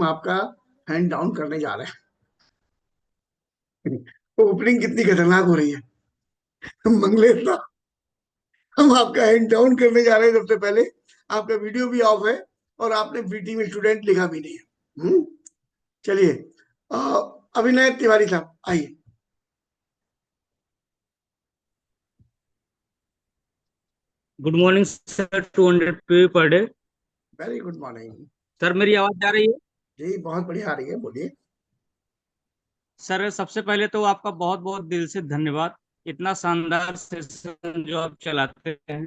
हम आपका hand down करने जा रहे हैं। ओपनिंग कितनी खतरनाक हो रही है मंगलेश साहब। हम आपका हैंड डाउन करने जा रहे हैं। सबसे पहले आपका वीडियो भी ऑफ है और आपने बीटी में स्टूडेंट लिखा भी नहीं है। चलिए, अ, अभिनय तिवारी साहब आइए। Good morning sir. 200 पे per day. Very good morning. Sir मेरी आवाज जा रही है? जी बहुत बढ़िया आ रही है, बोलिए। सर सबसे पहले तो आपका बहुत बहुत दिल से धन्यवाद। इतना शानदार सेशन जो आप चलाते हैं,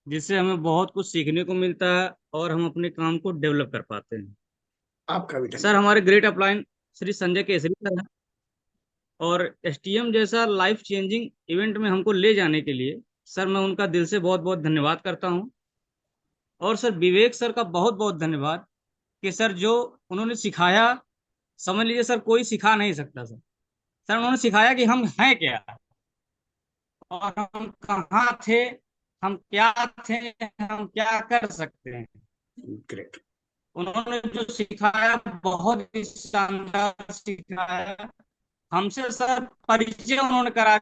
जिससे हमें बहुत कुछ सीखने को मिलता है और हम अपने काम को डेवलप कर पाते हैं। आपका भी सर धन्यवाद। हमारे great upline Shri Sanjay Kesari sir हैं, और एसटीएम जैसा लाइफ चेंजिंग इवेंट में हमको ले जाने के लिए सर मैं उनका दिल से बहुत बहुत धन्यवाद करता हूँ। और सर विवेक सर का बहुत बहुत धन्यवाद कि सर जो उन्होंने सिखाया, समझ लीजिए सर कोई सिखा नहीं सकता सर। सर उन्होंने सिखाया कि हम हैं क्या और हम कहाँ थे, हम क्या थे, हम क्या कर सकते हैं। ग्रेट। उन्होंने जो सिखाया बहुत ही शानदार सिखाया। हमसे सर परिचय उन्होंने करा।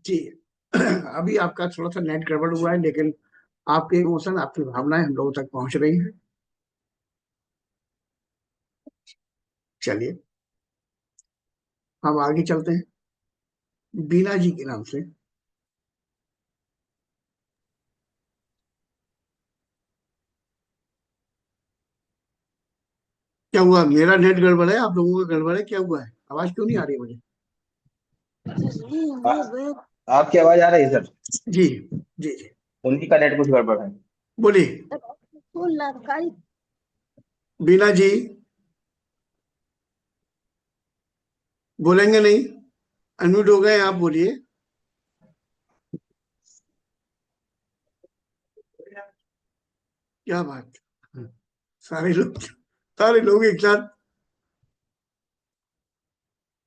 जी अभी आपका थोड़ा सा नेट गड़बड़ हुआ है, लेकिन आपके इमोशन, आपकी भावनाएं हम लोगों तक पहुंच रही हैं। चलिए, हम आगे चलते हैं बीना जी के नाम से। क्या हुआ? मेरा नेट गड़बड़ है, आप लोगों का गड़बड़ है? क्या हुआ है? आवाज क्यों नहीं आ रही मुझे? आपकी आवाज आ रही है सर। जी जी जी, उन्हीं का नेट कुछ गड़बड़ है। बोलिए। बीना जी बोलेंगे नहीं? अनम्यूट हो गए, आप बोलिए। क्या बात। सारे लोग, सारे लोग एक साथ।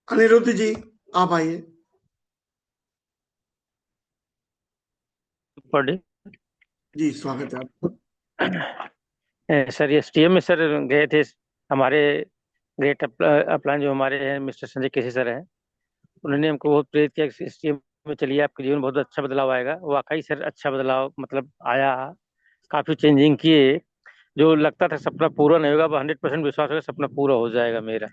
अनिरुद्ध जी, आप आइए। Per day. जी स्वागत है आपका। सर ये एसटीएम में सर गए थे हमारे ग्रेट अपलाइन जो हमारे हैं मिस्टर संजय केसी सर हैं। उन्होंने हमको बहुत प्रेरित किया कि एसटीएम में चलिए आपके जीवन में बहुत अच्छा बदलाव आएगा। वाकई सर अच्छा बदलाव मतलब आया। काफी चेंजिंग किए। जो लगता था सपना पूरा नहीं होगा, 100% विश्वास होगा सपना पूरा हो जाएगा मेरा।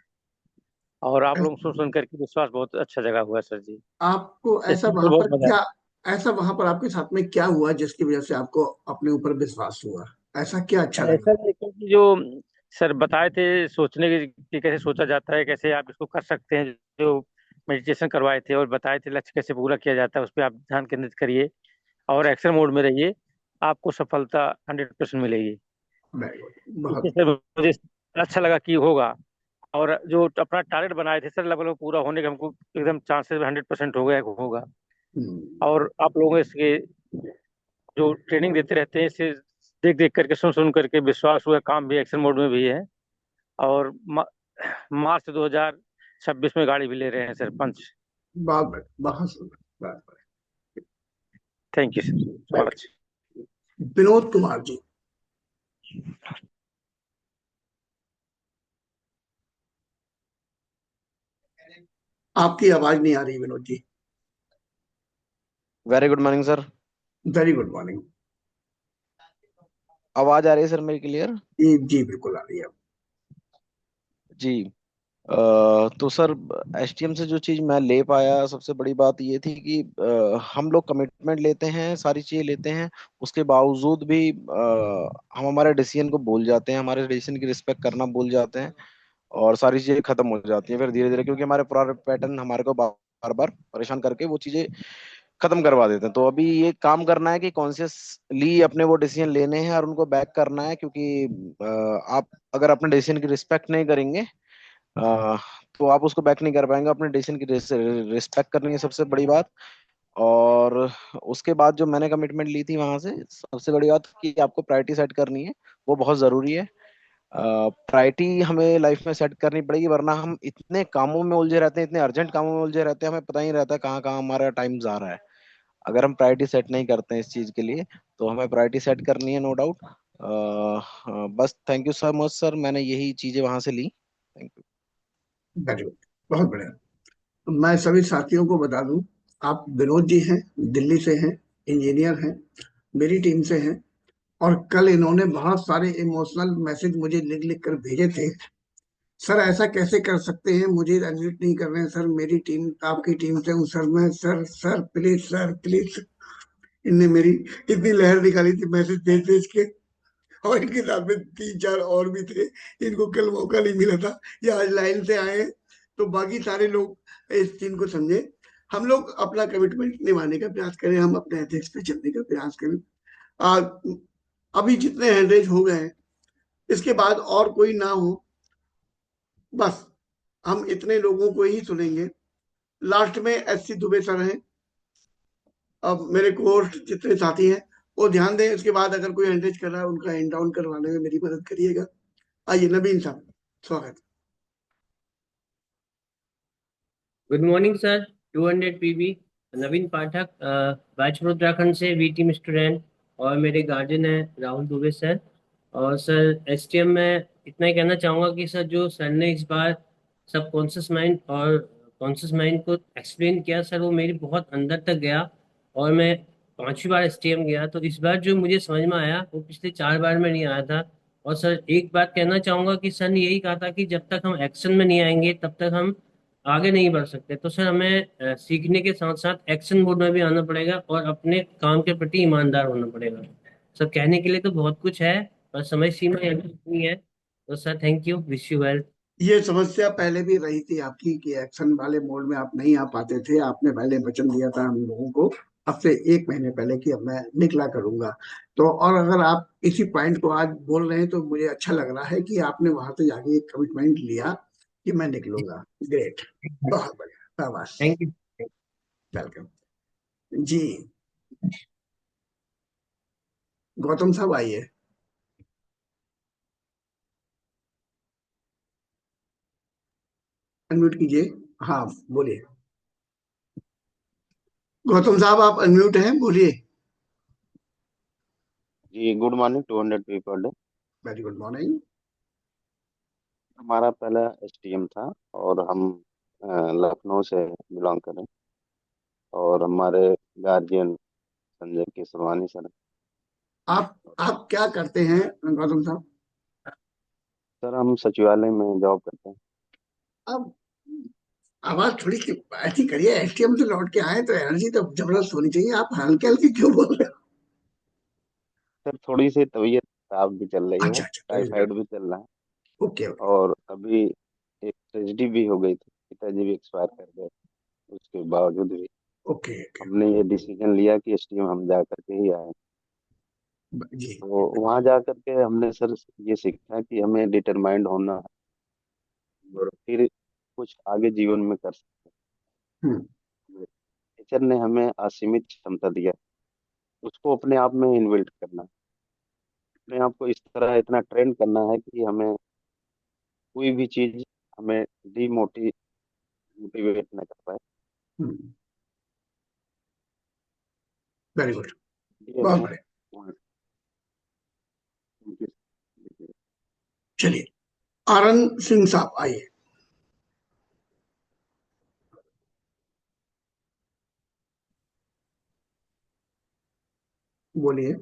और आप लोग सुन सुन करके विश्वास बहुत अच्छा जगह हुआ है सर जी। आपको ऐसा एसटीएम पर वहां बहुत पर मजा क्या, ऐसा वहां पर आपके साथ में क्या हुआ जिसकी वजह से आपको अपने ऊपर विश्वास हुआ? ऐसा क्या अच्छा आया। लगा? ऐसा नहीं क्योंकि जो सर बताए थे सोचने की कैसे सोचा जाता है, कैसे आप इसको कर सकते हैं। जो मेडिटेशन करवाए थे और बताए थे लक्ष्य कैसे पूरा किया जाता है, उस पर आप ध्यान केंद्रित करिए और एक्शन मोड में रहिए। आपको सफलता 100% मिलेगी। वेरी गुड, इससे बहुत। सर मुझे अच्छा लगा कि होगा। और जो अपना टारगेट बनाए थे सर लगभग पूरा होने का हमको एकदम चांसेस 100% हो गया कि होगा। हम्म, और आप लोगों इसके जो ट्रेनिंग देते रहते हैं इससे देख देख करके सुन सुन करके विश्वास हुआ, काम भी एक्शन मोड में भी है। और मार्च 2026 में गाड़ी भी ले रहे हैं सर पंच। बहुत बढ़िया, बहुत सुंदर, बहुत थैंक यू सर सो बढ़िया। मच। विनोद कुमार जी, आपकी आवाज नहीं आ रही Vinod ji. Very good morning sir. Very good morning. आवाज आ रही है सर मेरी क्लियर? जी जी बिल्कुल आ रही है। जी। तो सर एसटीएम से जो चीज मैं ले पाया सबसे बड़ी बात ये थी कि हम लोग कमिटमेंट लेते हैं, सारी चीजें लेते हैं, उसके बावजूद भी हम हमारे डिसीजन को भूल जाते हैं, हमारे डिसीजन की रिस्पेक्ट करना भूल जाते हैं और सारी चीजें खत्म हो जाती हैं फिर धीरे धीरे, क्योंकि हमारे पुराने पैटर्न हमारे को बार बार परेशान करके वो चीजें खत्म करवा देते हैं। तो अभी ये काम करना है कि कॉन्शियसली अपने वो डिसीजन लेने हैं और उनको बैक करना है, क्योंकि आप अगर अपने डिसीजन की रिस्पेक्ट नहीं करेंगे अ, तो आप उसको बैक नहीं कर पाएंगे। अपने डिसीजन की रिस्पेक्ट करनी है सबसे बड़ी बात। और उसके बाद जो मैंने कमिटमेंट ली थी वहां से, सबसे बड़ी बात कि आपको प्रायोरिटी सेट करनी है, वो बहुत जरूरी है। प्रायोरिटी हमें लाइफ में सेट करनी पड़ेगी, वरना हम इतने कामों में उलझे रहते हैं, इतने अर्जेंट कामों में उलझे रहते हैं, हमें पता ही नहीं रहता कहाँ कहाँ हमारा टाइम जा रहा है। अगर हम प्रायोरिटी सेट नहीं करते हैं इस चीज के लिए, तो हमें प्रायोरिटी सेट करनी है नो डाउट। बस thank you so much sir, मैंने यही चीजें वहां से ली। Thank you. वेरी गुड, बहुत बढ़िया। तो मैं सभी साथियों को बता दूं, आप विनोद जी हैं, दिल्ली से हैं, इंजीनियर हैं, मेरी टीम से हैं, और कल इन्होंने बहुत सारे इमोशनल मैसेज मुझे लिख लिख कर भेजे थे। सर ऐसा कैसे कर सकते हैं, मुझे अनम्यूट नहीं कर रहे हैं सर, मेरी टीम आपकी टीम से हूँ सर, मैं sir sir please sir please. इनने मेरी इतनी लहर निकाली थी मैसेज भेज भेज के, और इनके साथ में तीन चार और भी थे। इनको कल मौका नहीं मिला था, ये आज लाइन से आए हैं, तो बाकी सारे लोग इस चीज को समझे। हम लोग अपना कमिटमेंट निभाने का प्रयास करें, हम अपने एथिक्स पे चलने का प्रयास करें। आ, अभी जितने हैंडरेज हो गए हैं, इसके बाद और कोई ना हो, बस हम इतने लोगों को ही सुनेंगे। लास्ट में एससी दुबे सर हैं, अब मेरे कोर्स जितने साथी हैं वो ध्यान दें, उसके बाद अगर कोई हैंडरेज कर रहा है उनका हैंड डाउन करवाने में मेरी मदद करिएगा। आइए नवीन साहब, स्वागत। Good morning sir. 200 पीबी नवीन पाठक, बैचलर उत्तराखंड से वीटी में स्टूडेंट, और मेरे गार्जियन है राहुल दुबे सर। और सर एसटीएम में इतना ही कहना चाहूँगा कि सर जो सर ने इस बार सब कॉन्शियस माइंड और कॉन्शियस माइंड को एक्सप्लेन किया सर, वो मेरी बहुत अंदर तक गया। और मैं 5वीं बार एसटीएम गया तो इस बार जो मुझे समझ में आया वो पिछले 4 बार में नहीं आया था। और सर एक बात कहना चाहूँगा कि सर ने यही कहा था कि जब तक हम एक्शन में नहीं आएंगे तब तक हम आगे नहीं बढ़ सकते। तो सर हमें सीखने के साथ साथ एक्शन मोड में भी आना पड़ेगा और अपने काम के प्रति ईमानदार होना पड़ेगा। सर कहने के लिए तो बहुत कुछ है पर समय सीमा यहाँ इतनी है। तो sir thank you, wish you well. ये समस्या पहले भी रही थी आपकी कि एक्शन वाले मोड में आप नहीं आ पाते थे, आपने पहले वचन दिया था हम लोगों को अब से 1 महीने पहले कि अब मैं निकला करूंगा। तो और अगर आप इसी पॉइंट को आज बोल रहे हैं तो मुझे अच्छा लग रहा है कि आपने वहां से जाके एक कमिटमेंट लिया कि मैं निकलूंगा। ग्रेट, बहुत बढ़िया, शाबाश, थैंक यू। वेलकम जी। गौतम साहब आइए, अनम्यूट कीजिए। हाँ बोलिए, गौतम साहब आप अनम्यूट हैं, बोलिए। जी good morning, 200 people day. Very good morning. हमारा पहला एसटीएम था और हम लखनऊ से बिलोंग करें, और हमारे गार्जियन संजय केसरवानी सर। आप क्या करते हैं गौतम साहब? सर हम सचिवालय में जॉब करते हैं। अब आवाज थोड़ी सी ऐसी करिए, एसटीएम से लौट के आए तो एनर्जी तो जबरदस्त होनी चाहिए, आप हल्के हल्के क्यों बोल रहे हो? सर थोड़ी सी तबीयत खराब भी चल रही है, अच्छा अच्छा, तो टाइफाइड भी चल रहा है। ओके ओके और अभी एक ट्रेजिडी भी हो गई थी, पिताजी भी एक्सपायर कर गए। उसके बावजूद भी ओके ओके। हमने ये डिसीजन लिया कि एसटीएम हम जा करके ही आए। जी। तो वहां जा करके हमने सर ये सीखा कि हमें डिटरमाइंड होना है और फिर कुछ आगे जीवन में कर सकते हम्म। हैं। टीचर ने हमें असीमित क्षमता दिया, उसको अपने आप में इन्बिल्ट करना है। अपने आप को इस तरह इतना ट्रेन करना है कि हमें कोई भी चीज हमें मोटिवेट न कर पाए। वेरी गुड, ये बहुत मैं बढ़िया। चलिए, आनंद सिंह साहब आइए, बोलिए।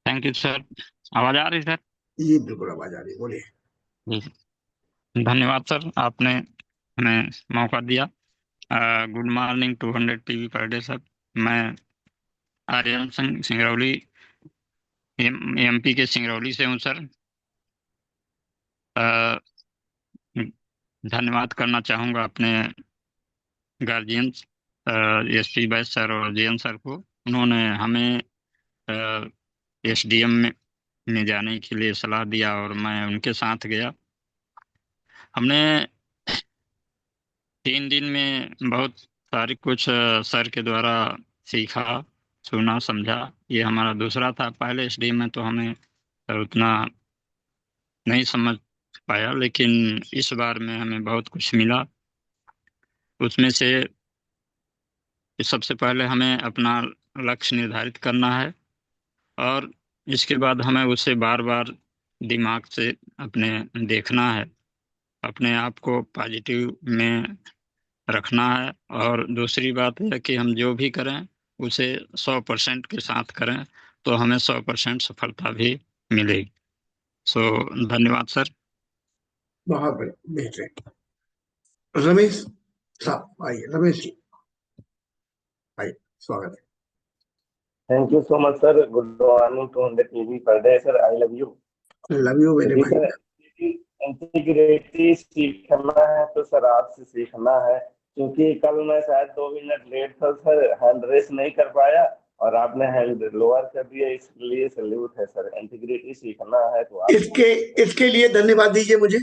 Thank you sir. आवाज आ रही सर? जी बिल्कुल आवाज आ रही है, बोलिए। जी, धन्यवाद सर, आपने हमें मौका दिया। गुड मॉर्निंग 200 पीवी पर डे सर। मैं आर्यन सिंह सिंगरौली, एमपी के सिंगरौली से हूँ सर। अ, धन्यवाद करना चाहूँगा अपने गार्जियंस एसपी बैस सर और जेएम सर को। उन्होंने हमें एसडीएम में जाने के लिए सलाह दिया और मैं उनके साथ गया। हमने 3 दिन में बहुत सारी कुछ सर के द्वारा सीखा, सुना, समझा। ये हमारा दूसरा था। पहले एसडीएम में तो हमें उतना नहीं समझ पाया, लेकिन इस बार में हमें बहुत कुछ मिला। उसमें से सबसे पहले हमें अपना लक्ष्य निर्धारित करना है और इसके बाद हमें उसे बार बार दिमाग से अपने देखना है, अपने आप को पॉजिटिव में रखना है। और दूसरी बात है कि हम जो भी करें उसे 100% के साथ करें, तो हमें 100% सफलता भी मिलेगी। सो धन्यवाद सर। बहुत बढ़िया, बेहतरीन। रमेश साहब आइए, रमेश जी आइए, स्वागत thank you so much sir. Good morning to 100 PV पर day sir. I love you. है। लव यू मेरे देखिए भाई। सर, इंटीग्रिटी सीखना है तो सर आपसे सीखना है, क्योंकि कल मैं शायद 2 मिनट लेट था सर, हैंड रेस नहीं कर पाया और आपने हैंड लोअर कर दिया, इसलिए सैल्यूट है सर। इंटीग्रिटी सीखना है तो आप इसके लिए धन्यवाद दीजिए मुझे।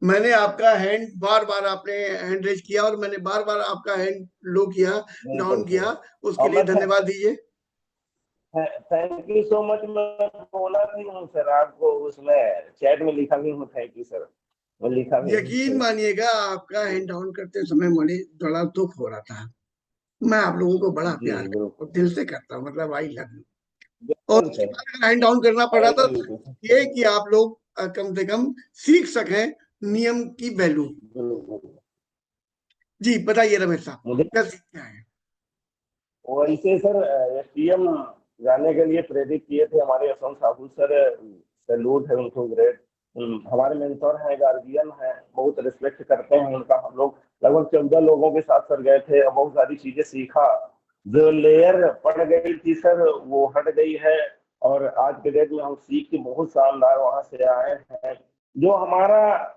मैंने आपका हैंड बार बार, आपने हैंड रेज किया और मैंने बार बार आपका हैंड लो किया, बिल्कुल डाउन किया, सर। उसके और लिए मैं धन्यवाद दीजिए। Thank you so much. मैं बोला भी हूँ सर आपको, उसमें चैट में लिखा भी हूँ थैंक यू सर, मैं लिखा भी हूँ यकीन सर। मानिएगा, आपका हैंड डाउन करते समय मुझे बड़ा दुख हो रहा था। मैं आप लोगों को बड़ा जी प्यार करता बिल्कुल हूँ, दिल से करता हूँ, मतलब आई लव यू। और बिल्कुल उसके सर। बाद अगर हैंड डाउन करना पड़ा आई तो लव यू ये कि आप लोग कम से कम सीख सकें नियम की वैल्यू। बिल्कुल। जी बताइए रमेश साहब, मुझे क्या सीखना है? वैसे सर एसटीएम जाने के लिए प्रेरित किए थे हमारे यशवंत साहू सर। सैल्यूट है उनको, ग्रेट। हमारे मेंटर हैं, गार्जियन हैं, बहुत रिस्पेक्ट करते हैं उनका। हम लोग लगभग 14 लोगों के साथ सर गए थे और बहुत सारी चीजें सीखा। जो लेयर पड़ गई थी सर वो हट गई है, और आज के डेट में हम सीख के बहुत शानदार वहां से आए हैं। जो हमारा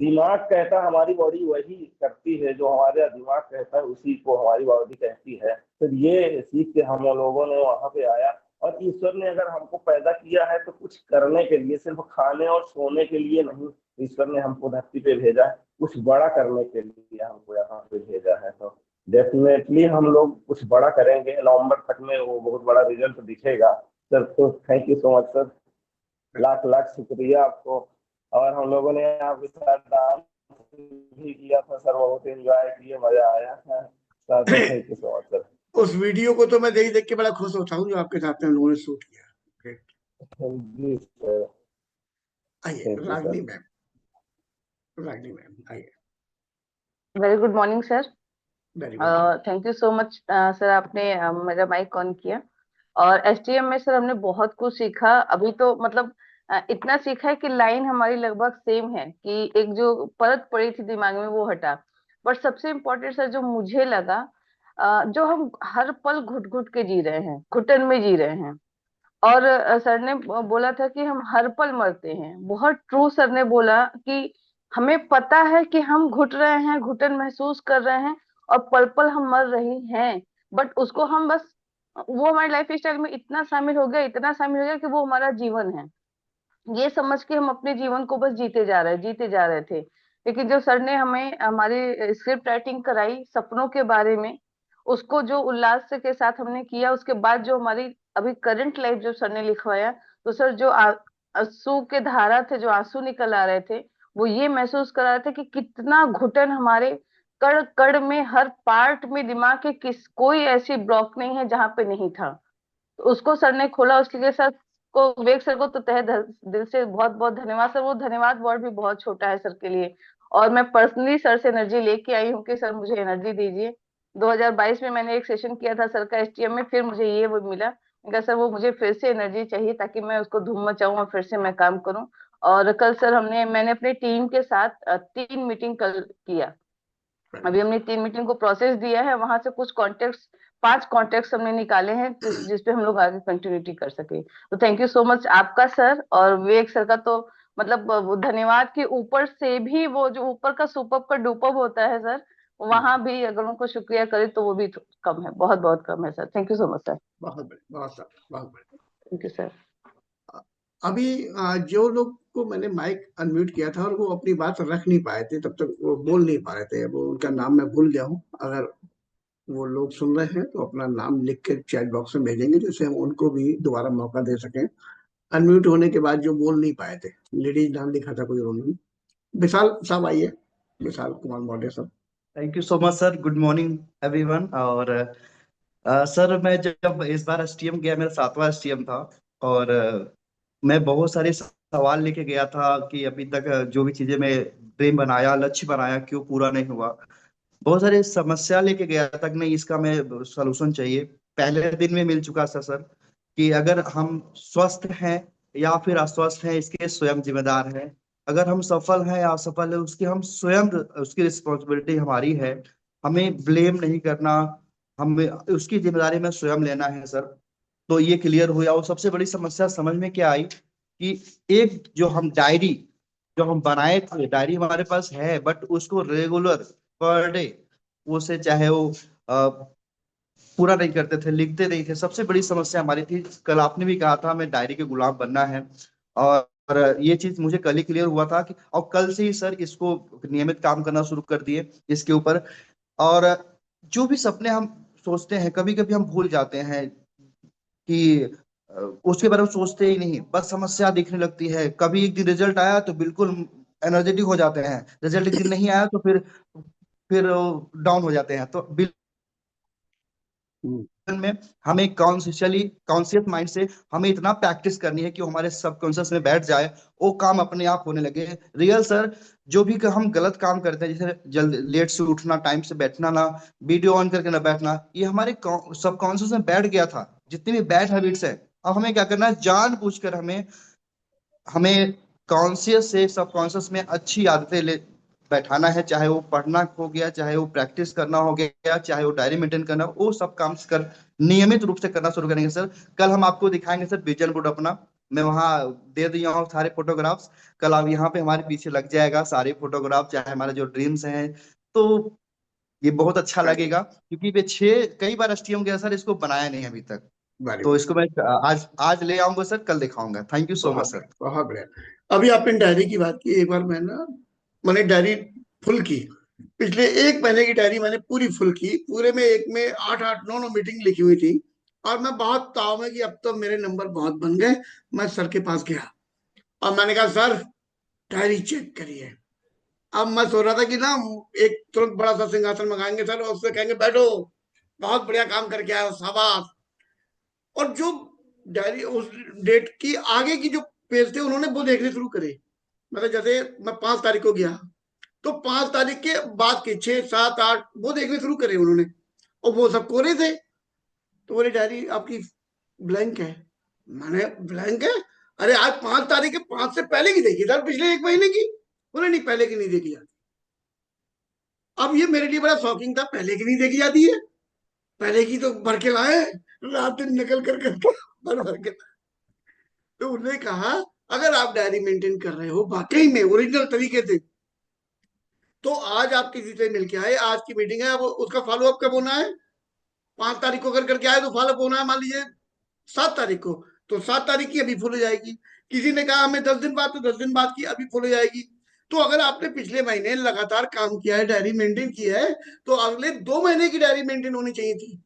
दिमाग कहता है हमारी बॉडी वही करती है, जो हमारा दिमाग कहता है उसी को हमारी बॉडी कहती है। फिर ये सीख के हम लोगों ने वहां पे आया। और ईश्वर ने अगर हमको पैदा किया है तो कुछ करने के लिए, सिर्फ खाने और सोने के लिए नहीं। ईश्वर ने हमको धरती पे भेजा है कुछ बड़ा करने के लिए, हमको यहाँ पे भेजा है। तो डेफिनेटली हम लोग कुछ बड़ा करेंगे, नवंबर तक में वो बहुत बड़ा रिजल्ट दिखेगा सर। तो thank you so much sir, lakh lakh शुक्रिया आपको। और हम लोगों ने आपके साथ डांस भी किया था सर, बहुत एंजॉय किए, मजा आया था सर। तो thank you so much sir. उस वीडियो को तो मैं देख देख के बड़ा खुश होता हूँ जो आपके साथ में लोगों ने शूट किया। Great। जी सर। आइए thank you Ragini sir. Ma'am, Ragini ma'am आइए। Very good morning sir. Very good. Thank you so much sir, आपने मेरा माइक ऑन किया। और एसटीएम में सर हमने बहुत कुछ सीखा। अभी तो मतलब इतना सीखा है कि लाइन हमारी लगभग सेम है, कि एक जो परत पड़ी थी दिमाग में वो हटा। बट सबसे इम्पोर्टेंट सर जो मुझे लगा, जो हम हर पल घुट घुट के जी रहे हैं, घुटन में जी रहे हैं। और सर ने बोला था कि हम हर पल मरते हैं। बहुत ट्रू सर ने बोला कि हमें पता है कि हम घुट रहे हैं, घुटन महसूस कर रहे हैं और पल पल हम मर रहे हैं। बट उसको हम बस, वो हमारी लाइफ स्टाइल में इतना शामिल हो गया, इतना शामिल हो गया कि वो हमारा जीवन है। ये समझ के हम अपने जीवन को बस जीते जा रहे थे। लेकिन जो सर ने हमें हमारी स्क्रिप्ट राइटिंग कराई सपनों के बारे में, उसको जो उल्लास से के साथ हमने किया, उसके बाद जो हमारी अभी करंट लाइफ जो सर ने लिखवाया, तो सर जो आंसू के धारा थे, जो आंसू निकल आ रहे थे, वो ये महसूस करा रहे थे कि कितना घुटन हमारे कण कण में, हर पार्ट में, दिमाग के किस कोई ऐसी ब्लॉक नहीं है जहां पे नहीं था। तो उसको सर ने खोला। उसके लिए सर को, विवेक सर को तो तहे दिल से बहुत बहुत धन्यवाद सर। वो धन्यवाद वर्ड भी बहुत छोटा है सर के लिए। और मैं पर्सनली सर से एनर्जी लेके आई हूँ कि सर मुझे एनर्जी दीजिए। 2022 में मैंने एक सेशन किया था सर का एसटीएम में, फिर मुझे ये वो मिला। मैंने कहा सर वो मुझे फिर से एनर्जी चाहिए ताकि मैं उसको धूम मचाऊं और फिर से मैं काम करूं। और कल सर मैंने अपने टीम के साथ 3 मीटिंग कल किया। अभी हमने 3 मीटिंग को प्रोसेस दिया है, वहां से कुछ कॉन्टेक्ट, 5 कॉन्टेक्ट हमने निकाले हैं जिसपे हम लोग आगे कंटिन्यूटी कर सके। तो थैंक यू सो मच आपका सर। और विवेक सर का तो मतलब वो धन्यवाद के ऊपर से भी, वो जो ऊपर का सुपर का डुपर होता है सर, वहां भी अगर उनको शुक्रिया करे तो वो भी कम है, बहुत बहुत कम है sir. Thank you so much sir. बहुत बढ़िया, बहुत सर, बहुत बढ़िया। Thank you sir. अभी जो लोग को मैंने माइक अनम्यूट किया था और वो अपनी बात रख नहीं पाए थे, तब तक वो बोल नहीं पा रहे थे, वो उनका नाम मैं भूल गया हूँ। अगर वो लोग सुन रहे हैं तो अपना नाम लिख के चैट बॉक्स में भेजेंगे, जिससे हम उनको भी दोबारा मौका दे सकें अनम्यूट होने के बाद, जो बोल नहीं पाए थे। लेडीज नाम लिखा था कोई उन्होंने। विशाल साहब आइए, विशाल कुमार मौर्य साहब। Thank you so much sir. Good morning everyone. और सर मैं जब इस बार एसटीएम गया, मेरा 7वां एसटीएम था, और मैं बहुत सारे सवाल लेके गया था कि अभी तक जो भी चीजें मैं ड्रीम बनाया, लक्ष्य बनाया, क्यों पूरा नहीं हुआ। बहुत सारे समस्या लेके गया था कि नहीं, इसका मैं सलूशन चाहिए। पहले दिन में मिल चुका था सर कि अगर हम स्वस्थ हैं या फिर अस्वस्थ हैं, इसके स्वयं जिम्मेदार हैं। अगर हम सफल हैं या असफल है, उसकी हम स्वयं, उसकी रिस्पॉन्सिबिलिटी हमारी है। हमें ब्लेम नहीं करना, हमें उसकी जिम्मेदारी में स्वयं लेना है सर। तो ये क्लियर हुआ। और सबसे बड़ी समस्या समझ में क्या आई कि एक जो हम डायरी जो हम बनाए थे, डायरी हमारे पास है, बट उसको रेगुलर पर डे उसे चाहे वो पूरा नहीं करते थे, लिखते नहीं थे। सबसे बड़ी समस्या हमारी थी। कल आपने भी कहा था हमें डायरी के गुलाम बनना है, और ये चीज मुझे कल ही क्लियर हुआ था कि और कल से ही सर इसको नियमित काम करना शुरू कर दिए इसके ऊपर। और जो भी सपने हम सोचते हैं, कभी कभी हम भूल जाते हैं कि उसके बारे में सोचते ही नहीं, बस समस्या दिखने लगती है। कभी एक दिन रिजल्ट आया तो बिल्कुल एनर्जेटिक हो जाते हैं, रिजल्ट एक दिन नहीं आया तो फिर डाउन हो जाते हैं। तो में हमें कॉन्शियसली, कॉन्शियस माइंड से हमें इतना प्रैक्टिस करनी है कि वो हमारे सबकॉन्शियस में बैठ जाए, वो काम अपने आप होने लगे रियल सर। जो भी हम गलत काम करते हैं, जैसे जल्द लेट से उठना, टाइम से बैठना ना, वीडियो ऑन करके ना बैठना, ये हमारे सबकॉन्शियस में बैठ गया था। जितनी भी बैड हैबिट्स है, अब हमें क्या करना है, जानबूझकर हमें हमें कॉन्शियस से सबकॉन्शियस में अच्छी आदतें ले बैठाना है। चाहे वो पढ़ना हो गया, चाहे वो प्रैक्टिस करना हो गया, चाहे वो डायरी मेंटेन करना, वो सब काम कर नियमित रूप से करना शुरू करेंगे सर। कल हम आपको दिखाएंगे सर विजन बोर्ड अपना। मैं वहाँ दे दिया हूँ सारे फोटोग्राफ्स। कल आप यहाँ पे हमारे पीछे लग जाएगा सारे फोटोग्राफ, चाहे हमारे जो ड्रीम्स हैं। तो ये बहुत अच्छा लगेगा, क्योंकि ये कई बार एसटीएम गया सर, इसको बनाया नहीं अभी तक। वेरी तो गुड। इसको मैं आज आज ले आऊंगा सर, कल दिखाऊंगा। थैंक यू सो मच बहुत सर। बहुत बढ़िया। अभी आपने डायरी की बात की, एक बार मैंने डायरी फुल की। पिछले एक महीने की डायरी मैंने पूरी फुल की। पूरे में एक में 8 8 9 9 मीटिंग लिखी हुई थी। और मैं बहुत ताव में कि अब तो मेरे नंबर बहुत बन गए। मैं सर के पास गया और मैंने कहा सर, डायरी चेक करिए। अब मैं सोच रहा था कि ना, एक तुरंत बड़ा सा सिंहासन मंगाएंगे सर और उससे कहेंगे बैठो, बहुत बढ़िया काम करके आए हो, शाबाश। और जो डायरी उस डेट की आगे की जो पेज थे, उन्होंने वो देखने शुरू करे। मतलब जैसे मैं 5 तारीख को गया, तो 5 तारीख के बाद के 6 7 8 वो देखने शुरू करे उन्होंने। और वो सब कोरे थे। तो बोले डायरी आपकी ब्लैंक है। मैंने, ब्लैंक है? अरे आज 5 तारीख है, 5 से पहले की देखी सर, पिछले एक महीने की। बोले नहीं, पहले की नहीं देखी जाती। अब ये मेरे लिए बड़ा शॉकिंग था, पहले की नहीं देखी जाती है। पहले की तो भर के लाए, रात दिन निकल कर भर भर के। तो उन्होंने कहा अगर आप डायरी मेंटेन कर रहे हो वाकई में ओरिजिनल तरीके से, तो आज आप किसी से मिल के आए, आज की मीटिंग है, अब उसका फॉलो अप कब होना है? 5 तारीख को अगर करके आए तो फॉलो अप होना है मान लीजिए 7 तारीख को, तो 7 तारीख की अभी फुल हो जाएगी। किसी ने कहा हमें 10 दिन बाद, तो 10 दिन बाद की अभी फुल हो जाएगी। तो अगर आपने पिछले महीने लगातार काम किया है, डायरी मेंटेन किया है, तो अगले 2 महीने की डायरी मेंटेन होनी चाहिए थी।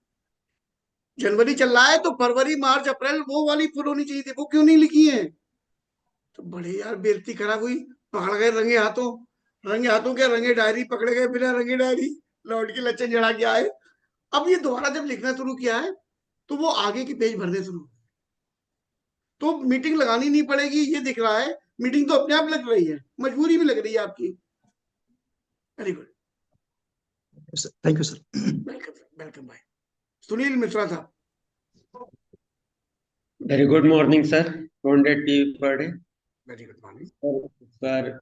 जनवरी चल रहा है तो फरवरी मार्च अप्रैल वो वाली फुल होनी चाहिए थी, वो क्यों नहीं लिखी है? तो बड़े यार बेइज्जती खराब हुई। पकड़ गए रंगे हाथों। रंगे हाथों क्या, रंगे डायरी पकड़े गए, बिना रंगे डायरी लौट के लच्छन चढ़ा के आए। अब ये दोबारा जब लिखना शुरू किया है, तो वो आगे की पेज भरने शुरू। तो मीटिंग लगानी नहीं पड़ेगी ये दिख रहा है, मीटिंग तो अपने आप लग रही है, मजबूरी भी लग रही है आपकी। Very good. Thank you sir. Welcome welcome भाई। सुनील मिश्रा साहब। Very good morning sir, 200 T per day. Very good morning. Sir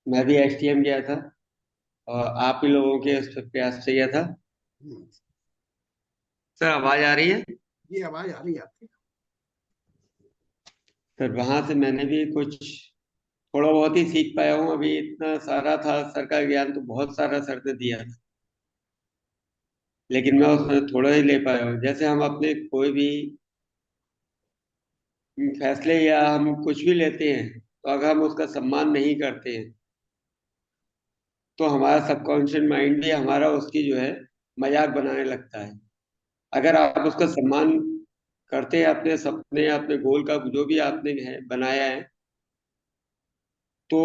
मैं भी एसटीएम गया था और आप ही लोगों के उस पर प्रयास से गया था। सर आवाज आ रही है? ये आवाज आ रही है आपकी। सर वहां से मैंने भी कुछ थोड़ा बहुत ही सीख पाया हूँ। अभी इतना सारा था सर का ज्ञान, तो बहुत सारा सर ने दिया था, लेकिन मैं उसमें थोड़ा ही ले पाया हूँ। जैसे हम अपने कोई भी फैसले या हम कुछ भी लेते हैं, तो अगर हम उसका सम्मान नहीं करते हैं, तो हमारा सबकॉन्शियस माइंड भी हमारा उसकी जो है मजाक बनाने लगता है। अगर आप उसका सम्मान करते हैं, अपने सपने, अपने गोल का जो भी आपने है बनाया है, तो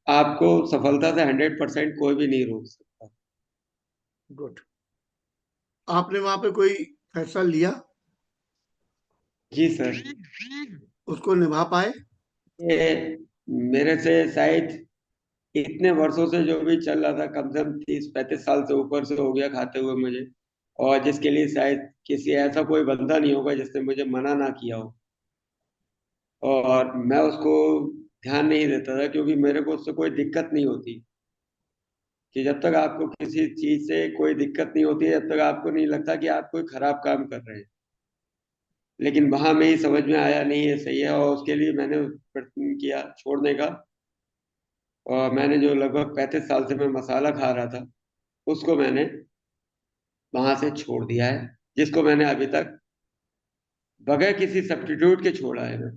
आपको सफलता से 100% कोई भी नहीं रोक सकता। गुड। आपने वहां पे कोई फैसला लिया? जी सर। उसको निभा पाए? ये मेरे से शायद इतने वर्षों से जो भी चल रहा था, कम से कम 30-35 साल से ऊपर से हो गया खाते हुए मुझे, और जिसके लिए शायद किसी ऐसा कोई बंदा नहीं होगा जिसने मुझे मना ना किया हो। और मैं उसको ध्यान नहीं देता था, क्योंकि मेरे को उससे कोई दिक्कत नहीं होती। कि जब तक आपको किसी चीज से कोई दिक्कत नहीं होती है, जब तक आपको नहीं लगता कि आप कोई खराब काम कर रहे हैं। लेकिन वहां में ही समझ में आया नहीं ये सही है, और उसके लिए मैंने प्रयत्न किया छोड़ने का। और मैंने जो लगभग 35 साल से मैं मसाला खा रहा था, उसको मैंने वहां से छोड़ दिया है, जिसको मैंने अभी तक बगैर किसी सब्स्टिट्यूट के छोड़ा है। मैं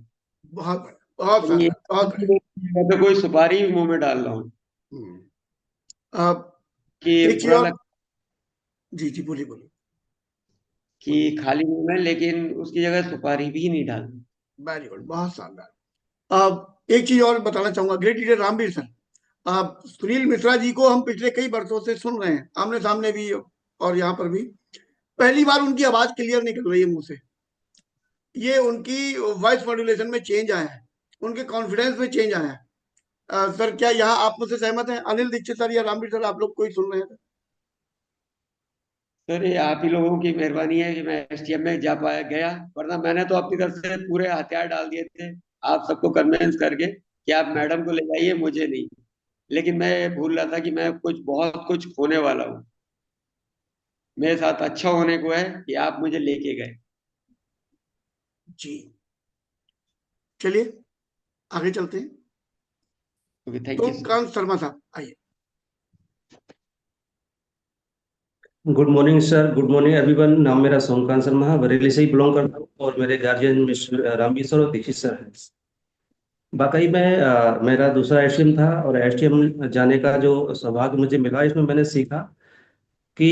बहुत बढ़िया, बहुत शानदार, बहुत बढ़िया। तो कोई सुपारी भी मुंह में डाल रहा हूँ हम्म। अब कि एक चीज बुरा और, लग जी जी बोलिए बोलिए कि बोलिए। खाली मुंह में, लेकिन उसकी जगह सुपारी भी नहीं डालनी। वेरी गुड, बहुत शानदार। अब एक चीज और बताना चाहूंगा, ग्रेट लीडर रामवीर सर, आप सुनील मिश्रा जी को हम पिछले कई वर्षों से सुन रहे हैं, आमने सामने भी और यहाँ पर भी। पहली बार उनकी आवाज क्लियर निकल रही है मुंह से। ये उनकी वॉइस मॉड्यूलेशन में चेंज आया है, उनके कॉन्फिडेंस में चेंज आया है। सर क्या यहाँ आप मुझसे सहमत हैं? अनिल दीक्षित सर या रामवीर सर, आप लोग कोई सुन रहे हैं? सर ये आप ही लोगों की मेहरबानी है कि मैं एसटीएम में जा पाया गया, वरना मैंने तो अपनी तरफ से पूरे हथियार डाल दिए थे आप सबको कन्विंस करके कि आप मैडम को ले जाइए, मुझे नहीं। लेकिन मैं भूल रहा था कि मैं कुछ बहुत कुछ खोने वाला हूँ। मेरे साथ अच्छा होने को है कि आप मुझे लेके गए। जी चलिए आगे चलते हैं। Okay, thank you sir. Somkant Sharma साहब आइए। Good morning sir, good morning everyone. नाम मेरा सोमकांत शर्मा है, बरेली से ही बिलोंग करता हूँ और मेरे गार्जियन मिस्टर रामवीर सर और दीक्षित सर हैं। वाकई में मेरा दूसरा एसटीएम था और एसटीएम जाने का जो सौभाग्य मुझे मिला, इसमें मैंने सीखा कि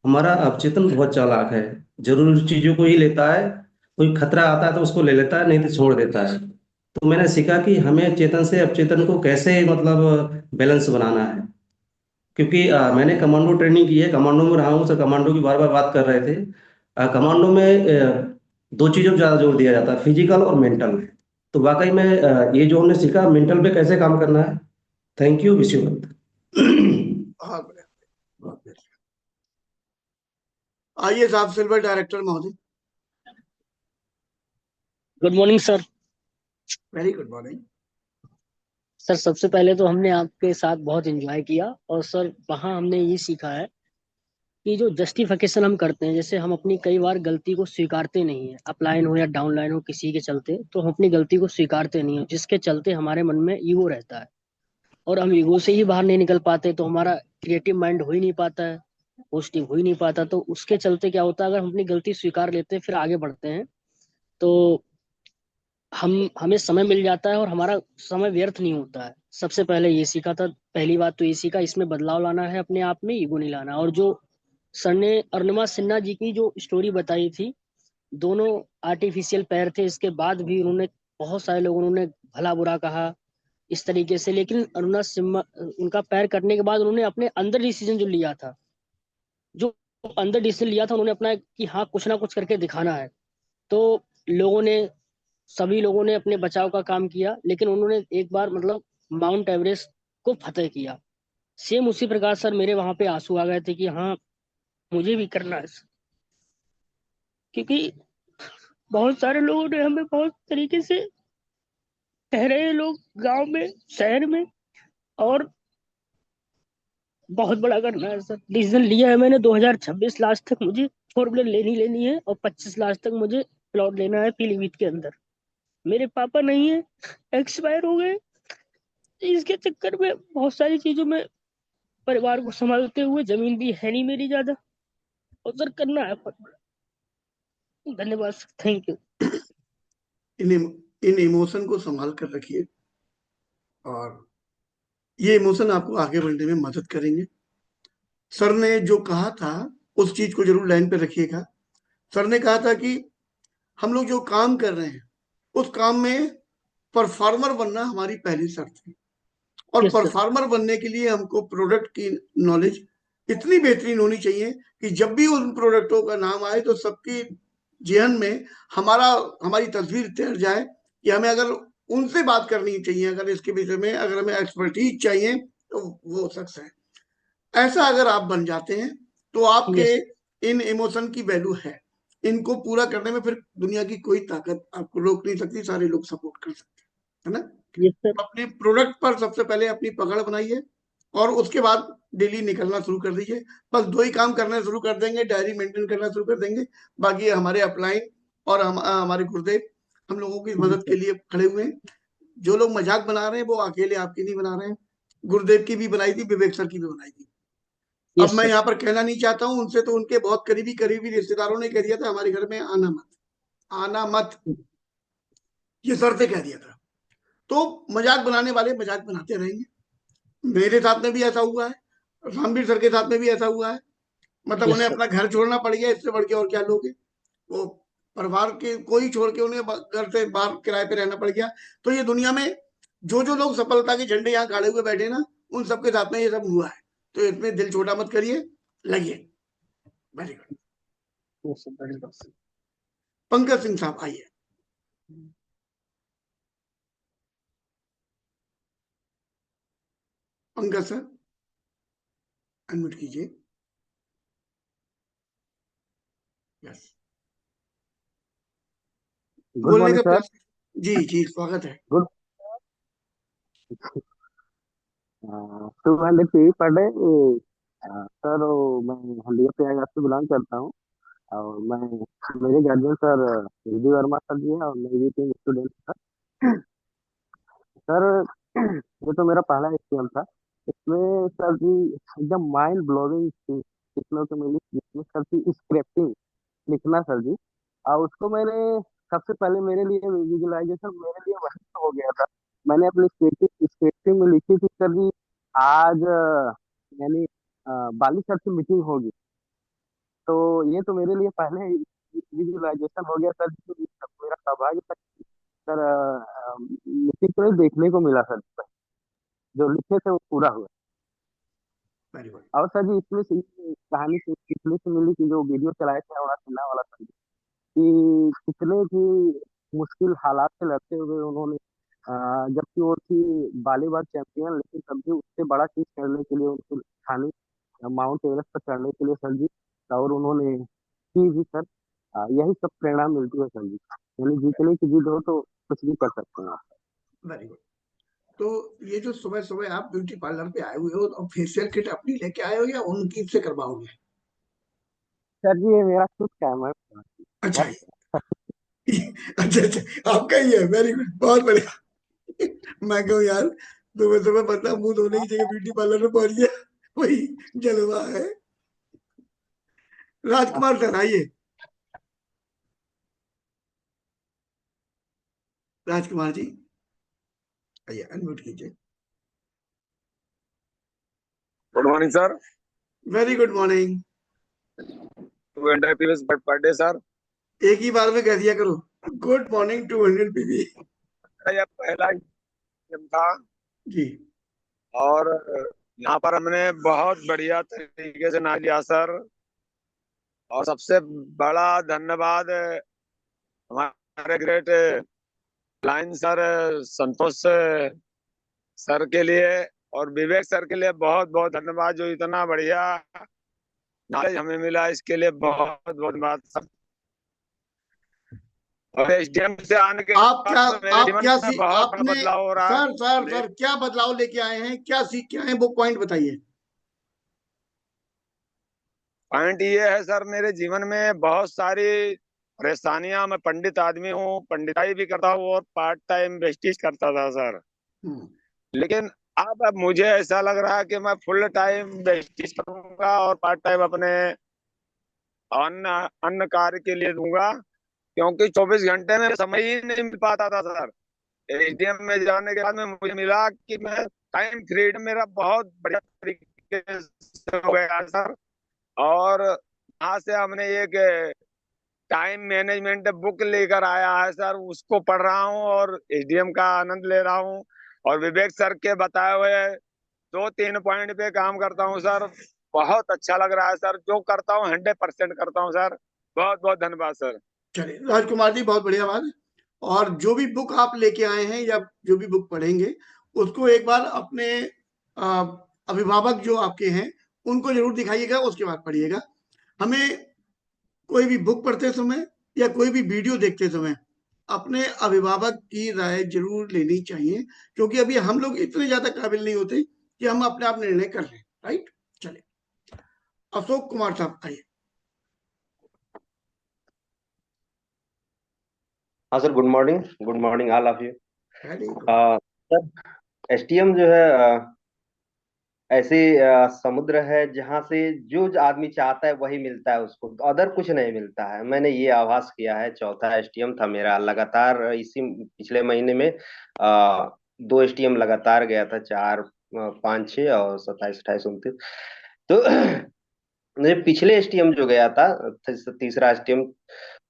हमारा अवचेतन बहुत चालाक है। जरूरी चीजों को ही लेता है, कोई खतरा आता है तो उसको ले लेता है, नहीं तो छोड़ देता है। तो मैंने सीखा कि हमें चेतन से अवचेतन को कैसे मतलब बैलेंस बनाना है। क्योंकि मैंने कमांडो ट्रेनिंग की है, कमांडो में रहा हूँ, सर कमांडो की बार बार बात कर रहे थे। कमांडो में दो चीजों पर ज्यादा जोर दिया जाता है, फिजिकल और मेंटल। तो वाकई में ये जो हमने सीखा मेंटल पे कैसे काम करना है। Thank you, wish you well. बहुत बढ़िया, बहुत बढ़िया। आइए साहब, सिल्वर डायरेक्टर महोदय। Good morning sir. Very good morning. Sir सबसे पहले तो हमने आपके साथ बहुत एंजॉय किया, और सर वहाँ हमने ये सीखा है कि जो जस्टिफिकेशन हम करते हैं, जैसे हम अपनी कई बार गलती को स्वीकारते नहीं है, अपलाइन हो या डाउनलाइन हो किसी के चलते, तो हम अपनी गलती को स्वीकारते नहीं है, जिसके चलते हमारे मन में ईगो रहता है और हम ईगो से ही बाहर नहीं निकल पाते, तो हमारा क्रिएटिव माइंड हो ही नहीं पाता है, पॉजिटिव हो ही नहीं पाता। तो उसके चलते क्या होता है, अगर हम अपनी गलती स्वीकार लेते हैं फिर आगे बढ़ते हैं, तो हमें समय मिल जाता है और हमारा समय व्यर्थ नहीं होता है। सबसे पहले ये सीखा था, पहली बात तो ये सीखा, इसमें बदलाव लाना है, अपने आप में ईगो नहीं लाना। और जो सर ने अरुणिमा सिन्हा जी की जो स्टोरी बताई थी, दोनों आर्टिफिशियल पैर थे, इसके बाद भी उन्होंने, बहुत सारे लोगों ने भला बुरा कहा इस तरीके से, लेकिन अरुणा सिन्हा, उनका पैर कटने के बाद उन्होंने अपने अंदर डिसीजन जो लिया था, जो अंदर डिसीजन लिया था उन्होंने अपना, कि हाँ कुछ ना कुछ करके दिखाना है। तो लोगों ने, सभी लोगों ने अपने बचाव का काम किया, लेकिन उन्होंने एक बार मतलब माउंट एवरेस्ट को फतेह किया। सेम उसी प्रकार सर मेरे वहां पे आंसू आ गए थे कि हाँ मुझे भी करना है, क्योंकि बहुत सारे लोगों ने हमें बहुत तरीके से ठहरे, लोग गांव में शहर में, और बहुत बड़ा करना है सर। डिसीजन लिया है मैंने, 2026 लास्ट तक मुझे 4 व्हीलर लेनी है, और 25 लास्ट तक मुझे प्लॉट लेना है पीलीभीत के अंदर। मेरे पापा नहीं है, एक्सपायर हो गए, इसके चक्कर में बहुत सारी चीजों में परिवार को संभालते हुए, जमीन भी है नहीं मेरी ज्यादा, और सर करना है बहुत बड़ा। धन्यवाद sir, thank you. In emotion को संभाल कर रखिए, और ये इमोशन आपको आगे बढ़ने में मदद करेंगे। सर ने जो कहा था उस चीज को जरूर लाइन पे रखिएगा। सर ने कहा था कि हम लोग जो काम कर रहे हैं उस काम में परफॉर्मर बनना हमारी पहली शर्त है, और परफॉर्मर बनने के लिए हमको प्रोडक्ट की नॉलेज इतनी बेहतरीन होनी चाहिए कि जब भी उन प्रोडक्टों का नाम आए तो सबकी जेहन में हमारी तस्वीर तैर जाए कि हमें अगर उनसे बात करनी चाहिए, अगर इसके विषय में अगर हमें एक्सपर्टीज चाहिए तो वो शख्स है। ऐसा अगर आप बन जाते हैं तो आपके यस इन इमोशन की वैल्यू है। इनको पूरा करने में फिर दुनिया की कोई ताकत आपको रोक नहीं सकती, सारे लोग सपोर्ट कर सकते हैं, है ना। Yes sir. अपने प्रोडक्ट पर सबसे पहले अपनी पकड़ बनाइए और उसके बाद डेली निकलना शुरू कर दीजिए। बस 2 ही काम करना शुरू कर देंगे, डायरी मेंटेन करना शुरू कर देंगे। बाकी हमारे अपलाइन और हमारे गुरुदेव हम लोगों की जी मदद के सर। लिए खड़े हुए हैं। जो लोग मजाक बना रहे हैं वो अकेले आपकी नहीं बना रहे हैं। गुरुदेव की भी बनाई थी, विवेक सर की भी बनाई थी। अब यस मैं सर। यहाँ पर कहना नहीं चाहता हूँ उनसे, तो उनके बहुत करीबी करीबी रिश्तेदारों ने कह दिया था हमारे घर में आना मत, आना मत, ये सर से कह दिया था। तो मजाक बनाने वाले मजाक बनाते रहेंगे। मेरे साथ में भी ऐसा हुआ है, रामवीर सर के साथ में भी ऐसा हुआ है। मतलब यस उन्हें सर। अपना घर छोड़ना पड़ गया, इससे बढ़ के और क्या लोगे। वो परिवार के कोई छोड़ के उन्हें घर से बाहर किराए पे रहना पड़ गया। तो ये दुनिया में जो जो लोग सफलता के झंडे यहाँ खड़े हुए बैठे ना, उन सबके साथ में ये सब हुआ है। तो इसमें दिल छोटा मत करिए, लगिए। Very good. Yes sir, very good. Pankaj Singh साहब आइए। पंकज सर अनम्यूट कीजिए। यस, गुड बोलने मॉर्निंग का सर। प्रयास। जी जी, स्वागत है। गुड 200 पी पर डे। सर मैं हल्दिया प्रयागराज से बिलोंग करता हूँ और मैं मेरे guardian sir Riddhi Verma sir ji हैं और मैं भी टीम स्टूडेंट था सर। ये तो मेरा पहला एक्सपीरियंस था। इसमें सर जी एकदम माइंड ब्लोइंग थी सीखने को मिली, जिसमें सर जी स्क्रिप्टिंग लिखना सर जी। और उसको मैंने सबसे पहले मेरे लिए विजुअलाइजेशन मेरे लिए वही तो हो गया था। मैंने अपनी स्क्रिप्टिंग स्क्रिप्टिंग में लिखी थी सर जी। आज यानी बाली सर से मीटिंग होगी, तो ये तो मेरे लिए पहले विजुअलाइजेशन हो गया सर जी। मेरा सौभाग्य था सर, मीटिंग तो नहीं देखने को मिला सर जी, जो लिखे थे वो पूरा हुआ। Very good. और सर जी इसमें से कहानी से सीखने से मिली कि जो वीडियो चलाए थे और सिन्हा वाला सर जी, कि कितने भी मुश्किल हालात से लड़ते हुए उन्होंने जबकि वो थी वॉलीबॉल चैंपियन, लेकिन तब भी उससे बड़ा चीज करने के लिए उनको ठानी माउंट एवरेस्ट पर चढ़ने के लिए सर जी। और उन्होंने की भी सर। यही सब प्रेरणा मिलती है सर जी। यानी जीतने की जिद हो तो कुछ भी कर सकते हैं आप। Very good. तो ये जो सुबह सुबह आप ब्यूटी पार्लर पे आए हुए हो, और फेशियल किट अपनी लेके आए हो या उनकी से करवाओगे? सर जी ये मेरा खुद का है। अच्छा अच्छा अच्छा, आपका ही है। वेरी गुड, बहुत बढ़िया। मैं कहूँ यार, सुबह सुबह बंदा मुंह धोने की जगह ब्यूटी पार्लर में पहुंच गया, वही जलवा है। राजकुमार सर आइए। राजकुमार जी आइए, अनम्यूट कीजिए। Good morning sir. Very good morning. 200 PVS पर डे सर। एक ही बार में कह दिया करो, गुड मॉर्निंग 200 पीवी। यह पहला गेम था जी। और यहाँ पर हमने बहुत बढ़िया तरीके से नाच लिया सर। और सबसे बड़ा धन्यवाद हमारे ग्रेट लाइन सर संतोष सर के लिए और विवेक सर के लिए बहुत बहुत धन्यवाद, जो इतना बढ़िया नॉलेज हमें मिला, इसके लिए बहुत बहुत धन्यवाद सर। और एसडीएम से आने के आप क्या बाद मेरे जीवन में बहुत बड़ा आपने बदलाव हो रहा है। सर सर सर क्या बदलाव लेके आए हैं, क्या सीख के आए हैं, वो पॉइंट बताइए। पॉइंट ये है सर, मेरे जीवन में बहुत सारी परेशानियां, मैं पंडित आदमी हूँ, पंडिताई भी करता हूँ और पार्ट टाइम वेस्टिज करता था सर। लेकिन अब मुझे ऐसा लग रहा है कि मैं फुल टाइम वेस्टिज करूंगा और पार्ट टाइम अपने अन्य अन्य कार्य के लिए दूंगा, क्योंकि 24 घंटे में समय ही नहीं मिल पाता था सर। एसडीएम में जाने के बाद में मुझे मिला कि मैं टाइम फ्रीडम मेरा बहुत बढ़िया तरीके से हो गया सर। और यहाँ से हमने एक टाइम मैनेजमेंट बुक लेकर आया है सर, उसको पढ़ रहा हूँ और एसडीएम का आनंद ले रहा हूँ और विवेक सर के बताए हुए 2-3 पॉइंट पे काम करता हूँ सर। बहुत अच्छा लग रहा है सर, जो करता हूँ 100% करता हूँ सर। बहुत बहुत धन्यवाद सर। चलिए राजकुमार जी, बहुत बढ़िया बात। और जो भी बुक आप लेके आए हैं या जो भी बुक पढ़ेंगे उसको एक बार अपने अ, अभिभावक जो आपके हैं उनको जरूर दिखाइएगा, उसके बाद पढ़िएगा। हमें कोई भी बुक पढ़ते समय या कोई भी वीडियो देखते समय अपने अभिभावक की राय जरूर लेनी चाहिए, क्योंकि अभी हम लोग इतने ज्यादा काबिल नहीं होते कि हम अपने आप निर्णय कर लें। राइट, चलिए अशोक कुमार साहब आइए। हाँ sir, good morning all of you. Very good. Sir, STM जो है ऐसे समुद्र है जहाँ से जो आदमी चाहता है वही मिलता है उसको, अदर कुछ नहीं मिलता है। मैंने ये आभास किया है। चौथा एसटीएम था मेरा लगातार, इसी पिछले महीने में 2 एसटीएम लगातार गया था, 4 5 6 और 27 28 29। तो मुझे पिछले एसटीएम जो गया था, तीसरा एसटीएम,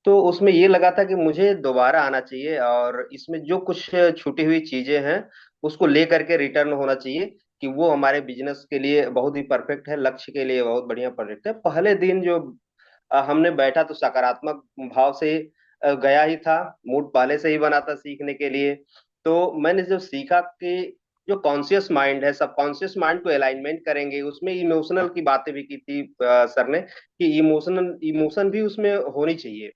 तो उसमें ये लगा था कि मुझे दोबारा आना चाहिए और इसमें जो कुछ छूटी हुई चीजें हैं उसको ले करके रिटर्न होना चाहिए, कि वो हमारे बिजनेस के लिए बहुत ही परफेक्ट है, लक्ष्य के लिए बहुत बढ़िया परफेक्ट है। पहले दिन जो हमने बैठा तो सकारात्मक भाव से गया ही था, मूड पहले से ही बना था सीखने के लिए। तो मैंने जो सीखा कि जो कॉन्शियस माइंड है, सबकॉन्शियस माइंड को अलाइनमेंट करेंगे, उसमें इमोशनल की बातें भी की थी सर ने, कि इमोशन भी उसमें होनी चाहिए।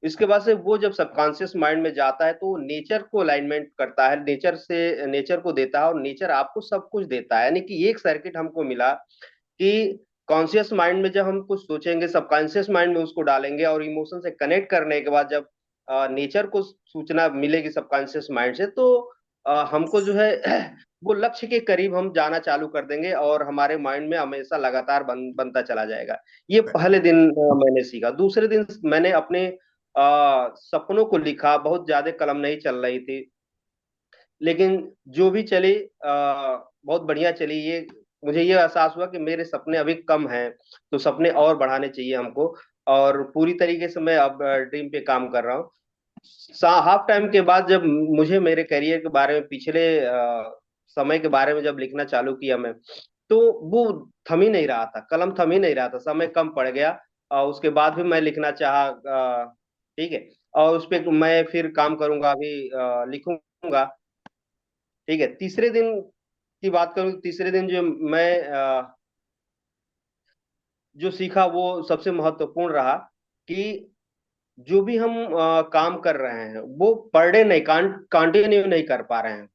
इसके बाद से वो जब सबकॉन्शियस माइंड में जाता है तो वो नेचर को अलाइनमेंट करता है, नेचर को देता है, और नेचर आपको सब कुछ देता है। यानी कि एक सर्किट हमको मिला कि कॉन्शियस माइंड में जब हम कुछ सोचेंगे, सबकॉन्शियस माइंड में उसको डालेंगे, और इमोशन से कनेक्ट करने के बाद जब नेचर को सूचना मिलेगी सबकॉन्शियस माइंड से, तो हमको जो है वो लक्ष्य के करीब हम जाना चालू कर देंगे और हमारे माइंड में हमेशा लगातार बनता चला जाएगा। ये पहले दिन मैंने सीखा। दूसरे दिन मैंने अपने सपनों को लिखा। बहुत ज्यादा कलम नहीं चल रही थी, लेकिन जो भी चली बहुत बढ़िया चली। ये मुझे ये एहसास हुआ कि मेरे सपने अभी कम हैं, तो सपने और बढ़ाने चाहिए हमको, और पूरी तरीके से मैं अब ड्रीम पे काम कर रहा हूँ। हाफ टाइम के बाद जब मुझे मेरे करियर के बारे में, पिछले समय के बारे में जब लिखना चालू किया मैं, तो वो थम ही नहीं रहा था, कलम थम ही नहीं रहा था, समय कम पड़ गया। और उसके बाद भी मैं लिखना चाहा, ठीक है, और उस पे मैं फिर काम करूंगा, अभी लिखूंगा। ठीक है, तीसरे दिन की बात करूं, तीसरे दिन जो मैं जो सीखा वो सबसे महत्वपूर्ण रहा, कि जो भी हम काम कर रहे हैं वो पर डे नहीं, कंटिन्यू नहीं कर पा रहे हैं,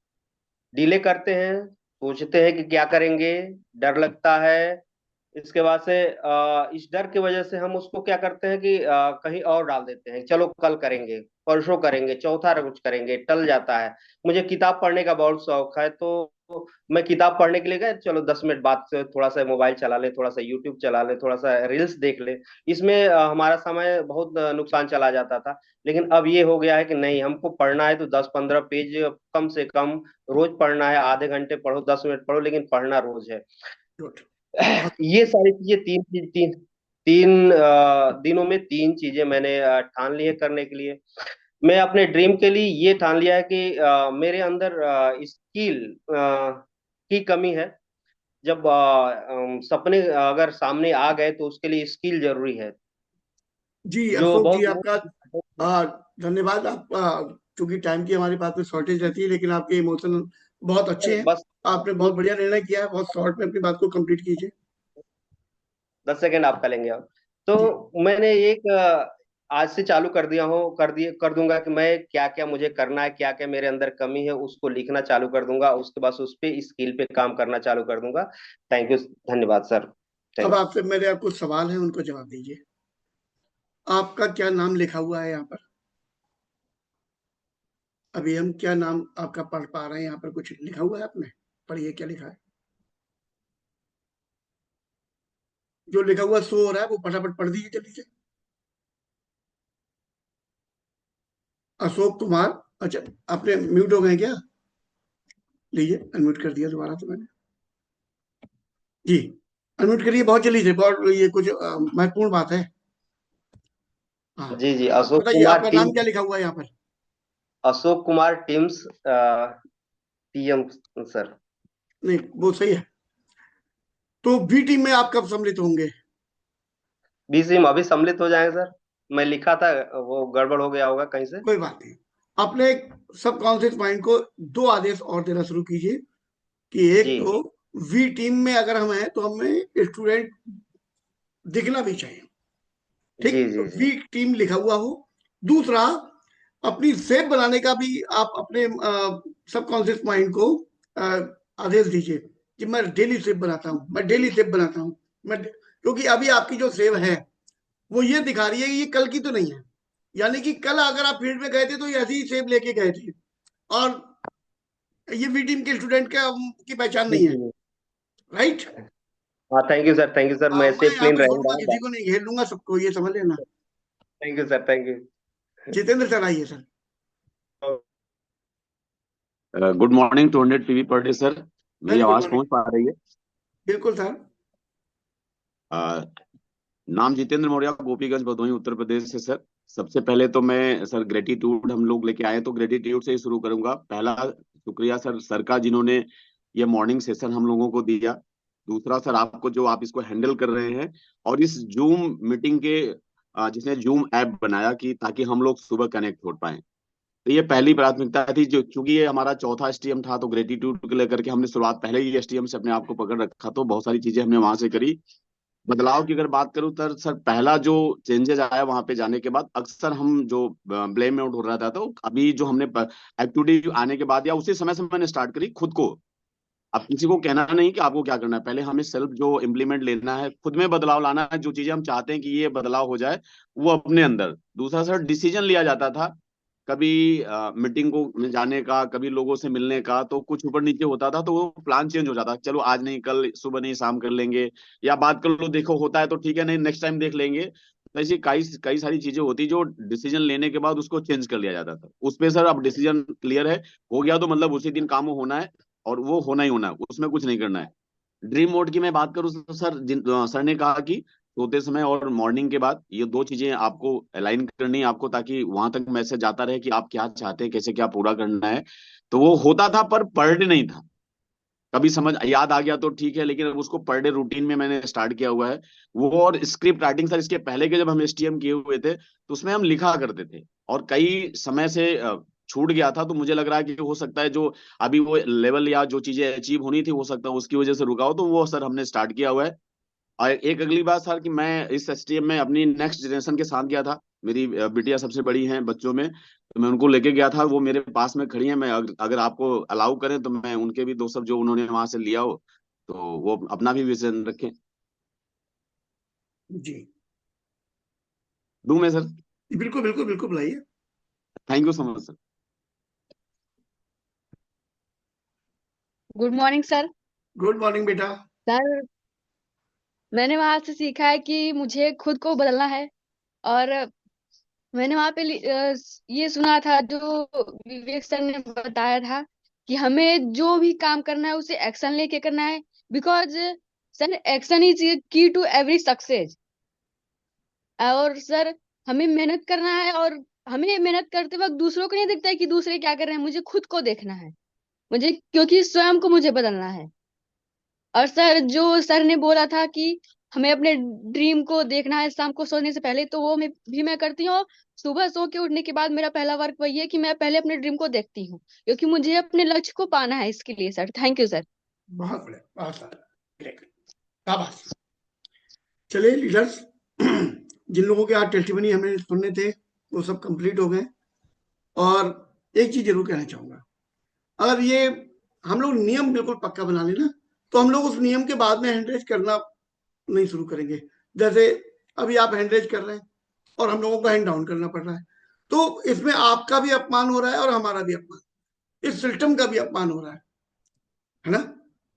डिले करते हैं, सोचते हैं कि क्या करेंगे, डर लगता है। इसके बाद से इस डर की वजह से हम उसको क्या करते हैं कि कहीं और डाल देते हैं, चलो कल करेंगे, परसों करेंगे, चौथा रोज करेंगे, टल जाता है। मुझे किताब पढ़ने का बहुत शौक है, तो मैं किताब पढ़ने के लिए गया, चलो 10 मिनट बाद से थोड़ा सा मोबाइल चला ले, थोड़ा सा यूट्यूब चला ले, थोड़ा सा रील्स देख ले। इसमें हमारा समय बहुत नुकसान चला जाता था। लेकिन अब ये हो गया है कि नहीं, हमको पढ़ना है तो 10 15 पेज कम से कम रोज पढ़ना है। आधे घंटे पढ़ो, 10 मिनट पढ़ो, लेकिन पढ़ना रोज है। ये सारी चीजें तीन दिनों में 3 चीजें मैंने ठान ली है करने के लिए। मैं अपने ड्रीम के लिए ये ठान लिया है कि मेरे अंदर स्किल की कमी है। जब सपने अगर सामने आ गए तो उसके लिए स्किल जरूरी है, जी जो अशोक जी, बहुत आपका धन्यवाद। आप चूंकि टाइम की हमारे पास में शॉर्टेज रहती है, लेकिन आपके इमोशन बहुत अच्छे हैं। बस आपने बहुत बढ़िया निर्णय किया है। बहुत शॉर्ट में अपनी बात को कंप्लीट कीजिए। 10 सेकंड आपका लेंगे आप। तो मैंने एक आज से चालू कर दूंगा कि मैं क्या क्या मुझे करना है, क्या क्या मेरे अंदर कमी है, उसको लिखना चालू कर दूंगा। उसके बाद उस पे स्किल पे काम करना चालू कर दूंगा। थैंक यू, धन्यवाद सर। अब आपसे मेरे कुछ सवाल हैं, उनको जवाब दीजिए। आपका क्या नाम लिखा हुआ है यहाँ पर? अभी हम क्या नाम आपका पढ़ पा रहे हैं? यहाँ पर कुछ लिखा हुआ है आपने? पढ़िए, क्या लिखा है? जो लिखा हुआ शो हो रहा है वो फटाफट पढ़ दीजिए जल्दी से। अशोक कुमार। अच्छा, आपने म्यूट हो गए क्या? लीजिए, अनम्यूट कर दिया दोबारा तो मैंने। जी, अनम्यूट करिए बहुत जल्दी से, बहुत ये कुछ महत्वपूर्ण बात है। हाँ, जी जी, अशोक बताइए कुमार आपका नाम क्या लिखा हुआ है यहाँ पर? Ashok Kumar teams TM sir. नहीं, वो सही है। तो बी टीम में आप कब सम्मिलित होंगे? बीसीम अभी सम्मिलित हो जाएंगे सर। मैं लिखा था, वो गड़बड़ हो गया होगा कहीं से। कोई बात नहीं, अपने सब कॉन्शियस माइंड को 2 आदेश और देना शुरू कीजिए कि एक जी तो वी टीम में अगर हम हैं तो हमें स्टूडेंट दिखना भी चाहिए, ठीक, जी तो जी जी वी टीम लिखा हुआ हो। दूसरा, अपनी सेप बनाने का भी आप अपने सबकॉन्शियस माइंड को आदेश दीजिए कि मैं डेली सेप बनाता हूँ, मैं डेली सेप बनाता हूँ, क्योंकि अभी आपकी जो सेव है वो ये दिखा रही है कि ये कल की तो नहीं है, यानी कि कल अगर आप फील्ड में गए थे तो ये ऐसी ही सेव लेके गए थे, और ये वी टीम के स्टूडेंट की पहचान नहीं है, जी। राइट। हाँ, थैंक यू सर, मैं मैं यहाँ डिसिप्लिन पे छोड़ूंगा, रहूंगा। किसी को नहीं घेर लूंगा, सबको, ये समझ लेना। Thank you sir, thank you. Jitendra sir आइए सर। गुड मॉर्निंग 200 पीवी पर डे सर, मेरी वेरी गुड आवाज मॉर्निंग। पहुंच पा रही है? बिल्कुल सर। अ, नाम जितेंद्र मौर्य, गोपीगंज भदोही उत्तर प्रदेश से सर। सबसे पहले तो मैं सर ग्रेटिट्यूड हम लोग लेके आए तो ग्रेटिट्यूड से ही शुरू करूंगा। पहला शुक्रिया सर का, जिन्होंने ये मॉर्निंग सेशन हम लोगों को दिया। दूसरा सर आपको, जो आप इसको हैंडल कर रहे हैं, और इस जूम मीटिंग के जिसने जूम ऐप बनाया कि ताकि हम लोग सुबह कनेक्ट हो पाए। तो ये पहली प्राथमिकता थी, जो चूंकि ये हमारा चौथा एसटीएम था तो ग्रेटिट्यूड को लेकर के हमने शुरुआत पहले ही एसटीएम से अपने आप को पकड़ रखा, तो बहुत सारी चीजें हमने वहां से करी। बदलाव की अगर बात करूं तो सर, पहला जो चेंजेस आया वहां पे जाने के बाद, अक्सर हम जो ब्लेम में हो रहा था, तो अभी जो हमने एक्टिविटी आने के बाद या उसी समय से मैंने स्टार्ट करी खुद को। अब किसी को कहना नहीं कि आपको क्या करना है, पहले हमें सेल्फ जो इम्प्लीमेंट लेना है, खुद में बदलाव लाना है, जो चीजें हम चाहते हैं कि ये बदलाव हो जाए वो अपने अंदर। दूसरा सर, डिसीजन लिया जाता था कभी मीटिंग को में जाने का, कभी लोगों से मिलने का, तो कुछ ऊपर नीचे होता था तो वो प्लान चेंज हो जाता, चलो आज नहीं, कल सुबह नहीं, शाम कर लेंगे, या बात कर लो, देखो होता है तो ठीक है, नहीं नेक्स्ट टाइम देख लेंगे। तो ऐसी कई कई सारी चीजें होती जो डिसीजन लेने के बाद उसको चेंज कर लिया जाता था। उस पे सर अब डिसीजन क्लियर है, हो गया तो मतलब उसी दिन काम होना है, और वो होना ही होना है, उसमें कुछ नहीं करना है। ड्रीम मोड की मैं बात करूं तो सर, सर ने कहा कि सोते समय और मॉर्निंग के बाद ये 2 चीजें आपको अलाइन करनी है आपको, ताकि वहां तक मैसेज जाता रहे कि आप क्या चाहते हैं, कैसे क्या पूरा करना है। तो वो होता था पर पर डे नहीं था। कभी समझ याद आ गया तो ठीक है, लेकिन अब उसको पर डे रूटीन में मैंने स्टार्ट किया हुआ है वो। और स्क्रिप्ट राइटिंग सर, इसके पहले के जब हम एसटीएम किए हुए थे तो उसमें हम लिखा करते थे, और कई समय से छूट गया था, तो मुझे लग रहा है कि हो सकता है जो अभी वो लेवल या जो चीजें अचीव होनी थी, हो सकता है उसकी वजह से रुका हो, तो वो सर हमने स्टार्ट किया हुआ है। और एक अगली बात सर, कि मैं इस एसटीएम में अपनी नेक्स्ट जनरेशन के साथ गया था। मेरी बिटिया सबसे बड़ी हैं बच्चों में, तो मैं उनको लेके गया था, वो मेरे पास में खड़ी हैं। मैं अगर आपको अलाउ करें तो मैं उनके भी 2 सब जो उन्होंने वहां से लिया हो, तो वो अपना भी विजन रखें। जी दूं मैं सर? बिल्कुल बिल्कुल बिल्कुल, बुलाइए। Thank you so much sir. Good morning sir. Good morning बेटा। सर, मैंने वहां से सीखा है कि मुझे खुद को बदलना है। और मैंने वहां पे ये सुना था जो विवेक सर ने बताया था कि हमें जो भी काम करना है उसे एक्शन लेके करना है। बिकॉज सर, एक्शन इज की टू एवरी सक्सेस। और सर, हमें मेहनत करना है, और हमें मेहनत करते वक्त दूसरों को नहीं दिखता है कि दूसरे क्या कर रहे हैं, मुझे खुद को देखना है। मुझे, क्योंकि स्वयं को मुझे बदलना है। और सर, जो सर ने बोला था कि हमें अपने ड्रीम को देखना है शाम को सोने से पहले, तो वो मैं करती हूँ। सुबह सो के उठने के बाद मेरा पहला वर्क वही है कि मैं पहले अपने ड्रीम को देखती हूँ, क्योंकि मुझे अपने लक्ष्य को पाना है। इसके लिए सर, थैंक यू सर। बहुत बढ़िया, बहुत सारा ग्रेट, शाबाश। चलिए लीडर्स, जिन लोगों के आज टेस्टिमनी हमें सुनने थे वो सब कंप्लीट हो गए। और एक चीज जरूर कहना चाहूंगा, अगर ये हम लोग नियम बिल्कुल पक्का बना लेना तो हम लोग उस नियम के बाद में हैंडरेज करना नहीं शुरू करेंगे। जैसे अभी आप हैंडरेज कर रहे हैं और हम लोगों को हैंड डाउन करना पड़ रहा है, तो इसमें आपका भी अपमान हो रहा है और हमारा भी अपमान, इस सिस्टम का भी अपमान हो रहा है ना।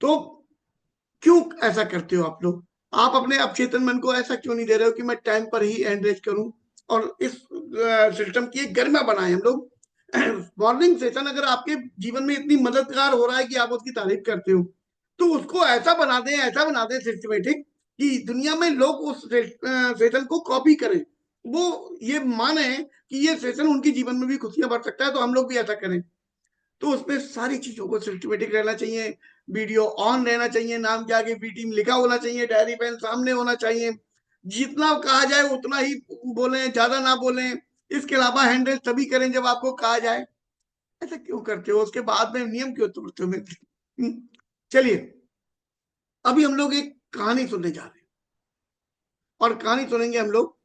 तो क्यों ऐसा करते हो आप लोग? आप अपने अवचेतन मन को ऐसा क्यों नहीं दे रहे हो कि मैं टाइम पर ही एनरेज करूं और इस सिस्टम की एक गरिमा बनाए हम लोग। मॉर्निंग सेशन अगर आपके जीवन में इतनी मददगार हो रहा है कि आप उसकी तारीफ करते हो, तो उसको ऐसा बना दें सिस्टमेटिक कि दुनिया में लोग उस सेशन को कॉपी करें, वो ये माने कि ये सेशन उनके जीवन में भी खुशियां भर सकता है, तो हम लोग भी ऐसा करें। तो उसमें सारी चीजों को सिस्टमेटिक रहना चाहिए, वीडियो ऑन रहना चाहिए, नाम के आगे बी टीम लिखा होना चाहिए, डायरी पेन सामने होना चाहिए, जितना कहा जाए उतना ही बोलें, ज्यादा ना बोलें। इसके अलावा हैंडल तभी करें जब आपको कहा जाए, ऐसा क्यों करते हो? उसके बाद में नियम क्यों तोड़ते हो? चलिए, अभी हम लोग एक कहानी सुनने जा रहे हैं, और कहानी सुनेंगे हम लोग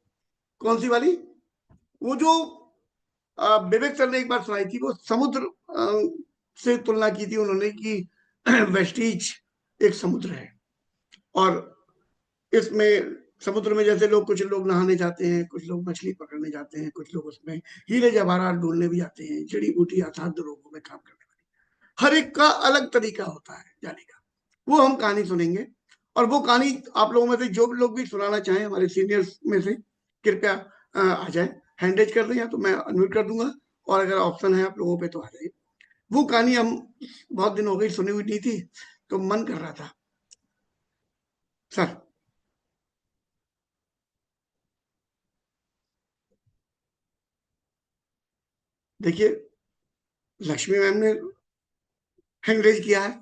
कौन सी वाली? वो जो विवेक सर ने एक बार सुनाई थी, वो समुद्र से तुलना की थी उन्होंने कि वेस्टीज एक समुद्र है, और इसमें समुद्र में जैसे लोग, कुछ लोग नहाने जाते हैं, कुछ लोग मछली पकड़ने जाते हैं, कुछ लोग उसमें हीरे जवाहरात ढूंढने भी आते हैं, जड़ी बूटी असाध्य रोगों में काम करने वाले। हर एक का अलग तरीका होता है जाने का। वो हम कहानी सुनेंगे, और वो कहानी आप लोगों में से जो लोग भी सुनाना चाहें, हमारे सीनियर्स में से कृपया आ जाए, हैंड रेज कर दें, या तो मैं अनम्यूट कर दूंगा, और अगर ऑप्शन है आप लोगों पे तो आ जाइए। वो कहानी हम बहुत दिन हो गई सुनी हुई नहीं थी, तो मन कर रहा था। सर, देखिए, लक्ष्मी मैम ने हैंड रेज किया है।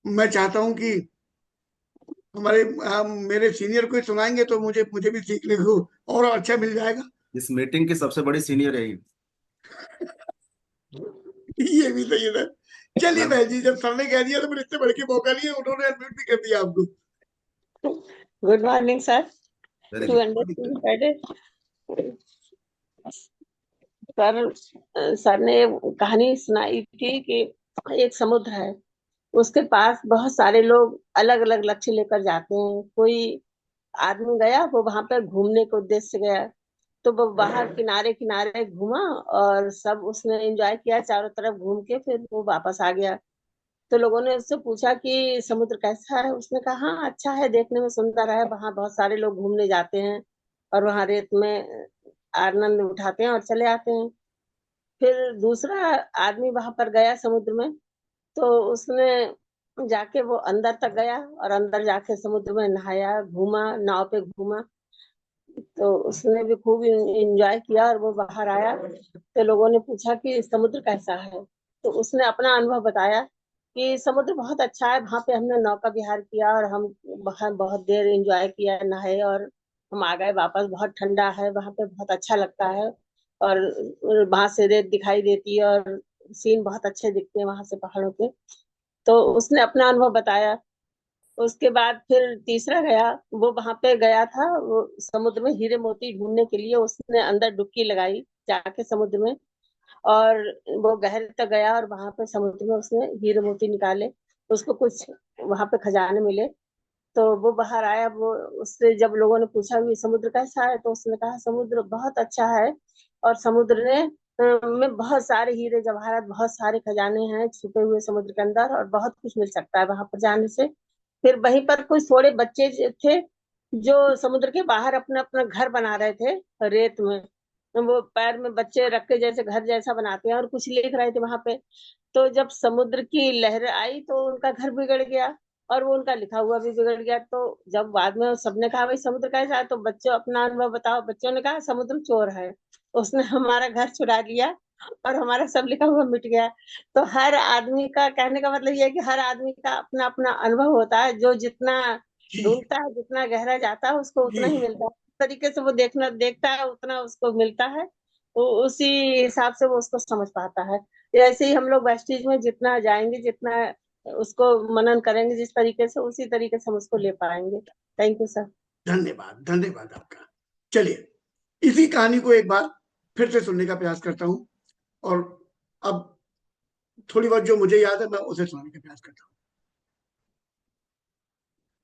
मैं चाहता हूं कि हमारे मेरे सीनियर को सुनाएंगे तो मुझे मुझे भी सीखने को और अच्छा मिल जाएगा। इस मीटिंग की सबसे बड़ी सीनियर है ये भी सही है सर। चलिए बहन जी, जब सर ने कह दिया तो फिर इससे बढ़ के मौका नहीं है, उन्होंने अनम्यूट भी कर दिया आपको। Good morning sir. Very 200 Friday sir. Sir ने कहानी सुनाई थी कि एक समुद्र है, उसके पास बहुत सारे लोग अलग अलग लक्ष्य लेकर जाते हैं। कोई आदमी गया, वो वहां पर घूमने के उद्देश्य से गया, तो वो बाहर किनारे किनारे घूमा और सब उसने एंजॉय किया, चारों तरफ घूम के फिर वो वापस आ गया। तो लोगों ने उससे पूछा कि समुद्र कैसा है? उसने कहा हाँ अच्छा है, देखने में सुंदर है, वहां बहुत सारे लोग घूमने जाते हैं और वहां रेत में आनंद उठाते हैं और चले आते हैं। फिर दूसरा आदमी वहां पर गया समुद्र में, तो उसने जाके वो अंदर तक गया और अंदर जाके समुद्र में नहाया, घूमा, नाव पे घूमा, तो उसने भी खूब एंजॉय किया और वो बाहर आया। तो लोगों ने पूछा कि समुद्र कैसा है, तो उसने अपना अनुभव बताया कि समुद्र बहुत अच्छा है, वहां पे हमने नौका विहार किया और हम वहां बहुत देर एंजॉय किया, नहाए और हम आ गए वापस। बहुत ठंडा है वहां पे, बहुत अच्छा लगता है, और वहां से रेत दिखाई देती है और सीन बहुत अच्छे दिखते हैं वहां से पहाड़ों के। तो उसने अपना अनुभव बताया। उसके बाद फिर तीसरा गया, वो वहां पे गया था, वो समुद्र में हीरे मोती ढूंढने के लिए उसने अंदर डुबकी लगाई जाके समुद्र में, और वो गहरे तक गया और वहां पे समुद्र में उसने हीरे मोती निकाले। उसको कुछ वहां पे खजाने मिले, तो वो बाहर आया। वो उससे जब लोगों ने पूछा कि समुद्र कैसा है, तो उसने कहा समुद्र बहुत अच्छा है, और समुद्र ने में बहुत सारे हीरे जवाहरात, बहुत सारे खजाने हैं छुपे हुए समुद्र के अंदर, और बहुत कुछ मिल सकता है वहां पर जाने से। फिर वहीं पर कुछ थोड़े बच्चे थे जो समुद्र के बाहर अपना अपना घर बना रहे थे रेत में। वो पैर में बच्चे रख के जैसे घर जैसा बनाते हैं और कुछ लिख रहे थे वहां पे। तो जब समुद्र की लहर आई तो उनका घर बिगड़ गया और वो उनका लिखा हुआ भी बिगड़ गया। तो जब बाद में सबने कहा भाई समुद्र कैसा है, तो बच्चों अपना अनुभव बताओ। बच्चों ने कहा समुद्र चोर है, उसने हमारा घर चुरा लिया और हमारा सब लिखा हुआ मिट गया। तो हर आदमी का कहने का मतलब ये है कि हर आदमी का अपना अपना अनुभव होता है, जो जितना ढूंढता है, जितना गहरा जाता है, उसको उतना ही मिलता है। इस तरीके से वो देखता है, उतना उसको मिलता है, वो उसी हिसाब से वो उसको समझ पाता है। ऐसे ही हम लोग वेस्टीज में जितना जाएंगे, जितना उसको मनन करेंगे जिस तरीके से, उसी तरीके से हम उसको ले पाएंगे। Thank you sir. धन्यवाद, धन्यवाद आपका। चलिए, इसी कहानी को एक बार फिर से सुनने का प्रयास करता हूं, और अब थोड़ी बहुत जो मुझे याद है मैं उसे सुनाने का प्रयास करता हूं,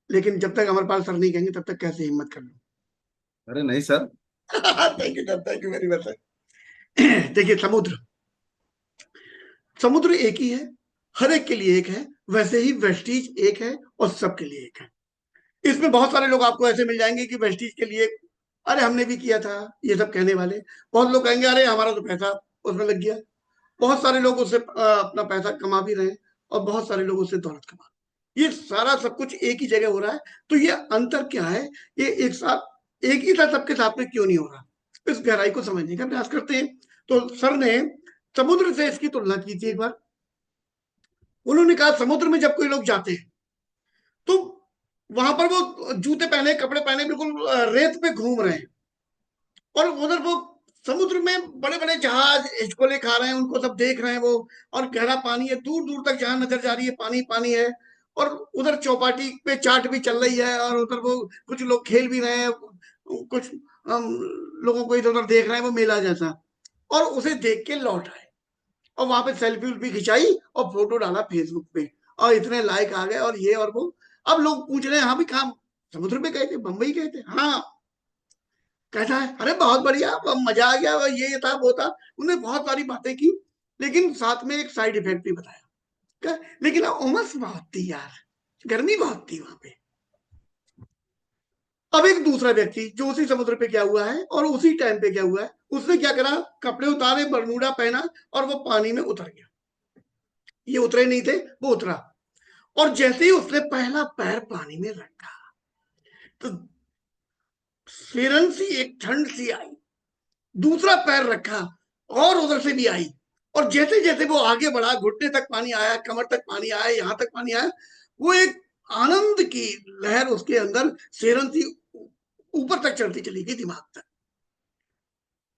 लेकिन जब तक अमरपाल सर नहीं कहेंगे तब तक कैसे हिम्मत कर लूं। अरे नहीं sir. Thank you sir, thank you very much sir. देखिए, समुद्र समुद्र एक ही है, हर एक के लिए एक है, वैसे ही वेस्टीज एक है और सबके लिए एक है। इसमें बहुत सारे लोग आपको ऐसे मिल जाएंगे कि वेस्टीज के लिए अरे हमने भी किया था, ये सब कहने वाले। बहुत लोग कहेंगे अरे हमारा तो पैसा उसमें लग गया। बहुत सारे लोग उससे अपना पैसा कमा भी रहे हैं, और बहुत सारे लोग उससे दौलत कमा रहे हैं। ये सारा सब कुछ एक ही जगह हो रहा है, तो ये अंतर क्या है? ये एक साथ एक ही साथ सबके साथ में क्यों नहीं हो रहा? इस गहराई को समझने का प्रयास करते हैं। तो सर ने समुद्र से इसकी तुलना की थी एक बार। उन्होंने कहा समुद्र में जब कोई लोग जाते हैं तो वहां पर वो जूते पहने, कपड़े पहने, बिल्कुल रेत पे घूम रहे हैं, और उधर वो समुद्र में बड़े बड़े जहाज हिचकोले खा रहे हैं, उनको सब देख रहे हैं वो, और गहरा पानी है, दूर दूर तक जहां नजर जा रही है पानी पानी है, और उधर चौपाटी पे चाट भी चल रही है, और उधर वो कुछ लोग खेल भी रहे हैं, कुछ लोगों को इधर उधर देख रहे हैं, वो मेला जैसा। और उसे देख के लौट आए और वहां पे सेल्फी भी खिंचाई और फोटो डाला फेसबुक पे, और इतने लाइक आ गए और ये और वो। अब लोग पूछ रहे हैं, हाँ भी कहाँ समुद्र पे गए थे, बम्बई गए थे? हाँ। कहता है अरे बहुत बढ़िया, मजा आ गया, ये था वो था। उन्हें बहुत सारी बातें की, लेकिन साथ में एक साइड इफेक्ट भी बताया। लेकिन उमस बहुत थी यार, गर्मी बहुत थी वहां पे। अब एक दूसरा व्यक्ति जो उसी समुद्र पे क्या हुआ है और उसी टाइम पे क्या हुआ है, उसने क्या करा, कपड़े उतारे, बरमूडा पहना और वो पानी में उतर गया। ये उतरे नहीं थे, वो उतरा, और जैसे ही उसने पहला पैर पानी में रखा तो फिरन सी एक ठंड सी आई। दूसरा पैर रखा और उधर से भी आई, और जैसे जैसे वो आगे बढ़ा, घुटने तक पानी आया, कमर तक पानी आया, यहां तक पानी आया, वो एक आनंद की लहर उसके अंदर सेरन सी ऊपर तक चढ़ती चली गई, दिमाग तक।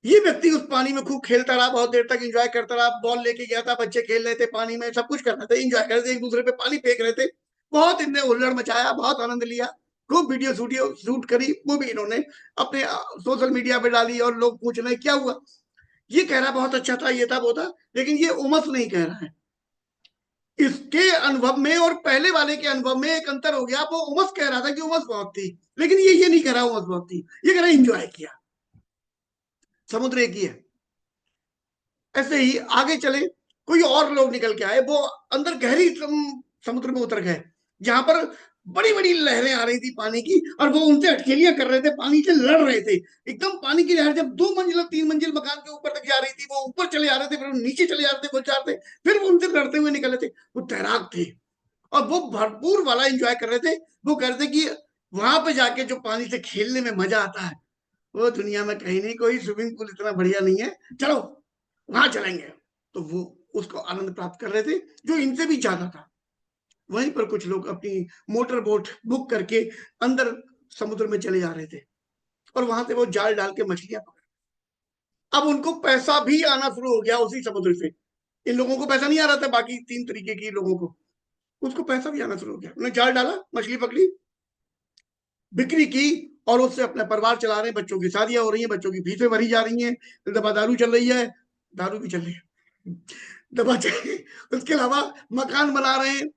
ये व्यक्ति उस पानी में खूब खेलता रहा, बहुत देर तक एंजॉय करता रहा, बॉल लेके गया था, बच्चे खेल रहे थे पानी में, सब कुछ कर रहे थे, एंजॉय कर रहे थे, एक दूसरे पे पानी फेंक रहे थे, बहुत इनने हुल्लड़ मचाया, बहुत आनंद लिया, खूब वीडियो शूट करी, वो भी इन्होंने अपने सोशल मीडिया पे डाली, और लोग पूछ रहे क्या हुआ। ये कह रहा बहुत अच्छा था, ये था वो था, लेकिन ये उमस नहीं कह रहा है। इसके अनुभव में और पहले वाले के अनुभव में एक अंतर हो गया। वो उमस कह रहा था कि उमस बहुत थी, लेकिन ये नहीं कह रहा उमस बहुत थी, ये कह रहा एंजॉय किया। समुद्र एक ही है। ऐसे ही आगे चले, कोई और लोग निकल के आए, वो अंदर गहरी समुद्र में उतर गए, जहां पर बड़ी बड़ी लहरें आ रही थी पानी की, और वो उनसे अटखेलियां कर रहे थे, पानी से लड़ रहे थे। एकदम पानी की लहर जब 2 मंजिल 3 मंजिल मकान के ऊपर तक जा रही थी, वो ऊपर चले आ रहे थे, फिर नीचे चले जा रहे थे, वो जा रहे थे, फिर वो उनसे लड़ते हुए निकले थे। वो तैराक थे और वो भरपूर वाला एंजॉय कर रहे थे। वो कह रहे थे कि वहां पे जाके जो पानी से खेलने में मजा आता है, वो दुनिया में कहीं नहीं, कोई स्विमिंग पूल इतना बढ़िया नहीं है, चलो वहां चलेंगे। तो वो उसको आनंद प्राप्त कर रहे थे, जो इनसे भी ज्यादा था। वहीं पर कुछ लोग अपनी मोटर बोट बुक करके अंदर समुद्र में चले जा रहे थे, और वहां से वो जाल डाल के मछलियां पकड़। अब उनको पैसा भी आना शुरू हो गया उसी समुद्र से। इन लोगों को पैसा नहीं आ रहा था, बाकी 3 तरीके के लोगों को, उसको पैसा भी आना शुरू हो गया। उन्होंने जाल डाला, मछली पकड़ी, बिक्री की, और उससे अपना परिवार चला रहे हैं। बच्चों की शादियां हो रही हैं, बच्चों की फीसें भरी जा रही हैं, दबा दारू चल रही है, दारू भी चल रही है, दबा चल, उसके अलावा मकान बना रहे हैं,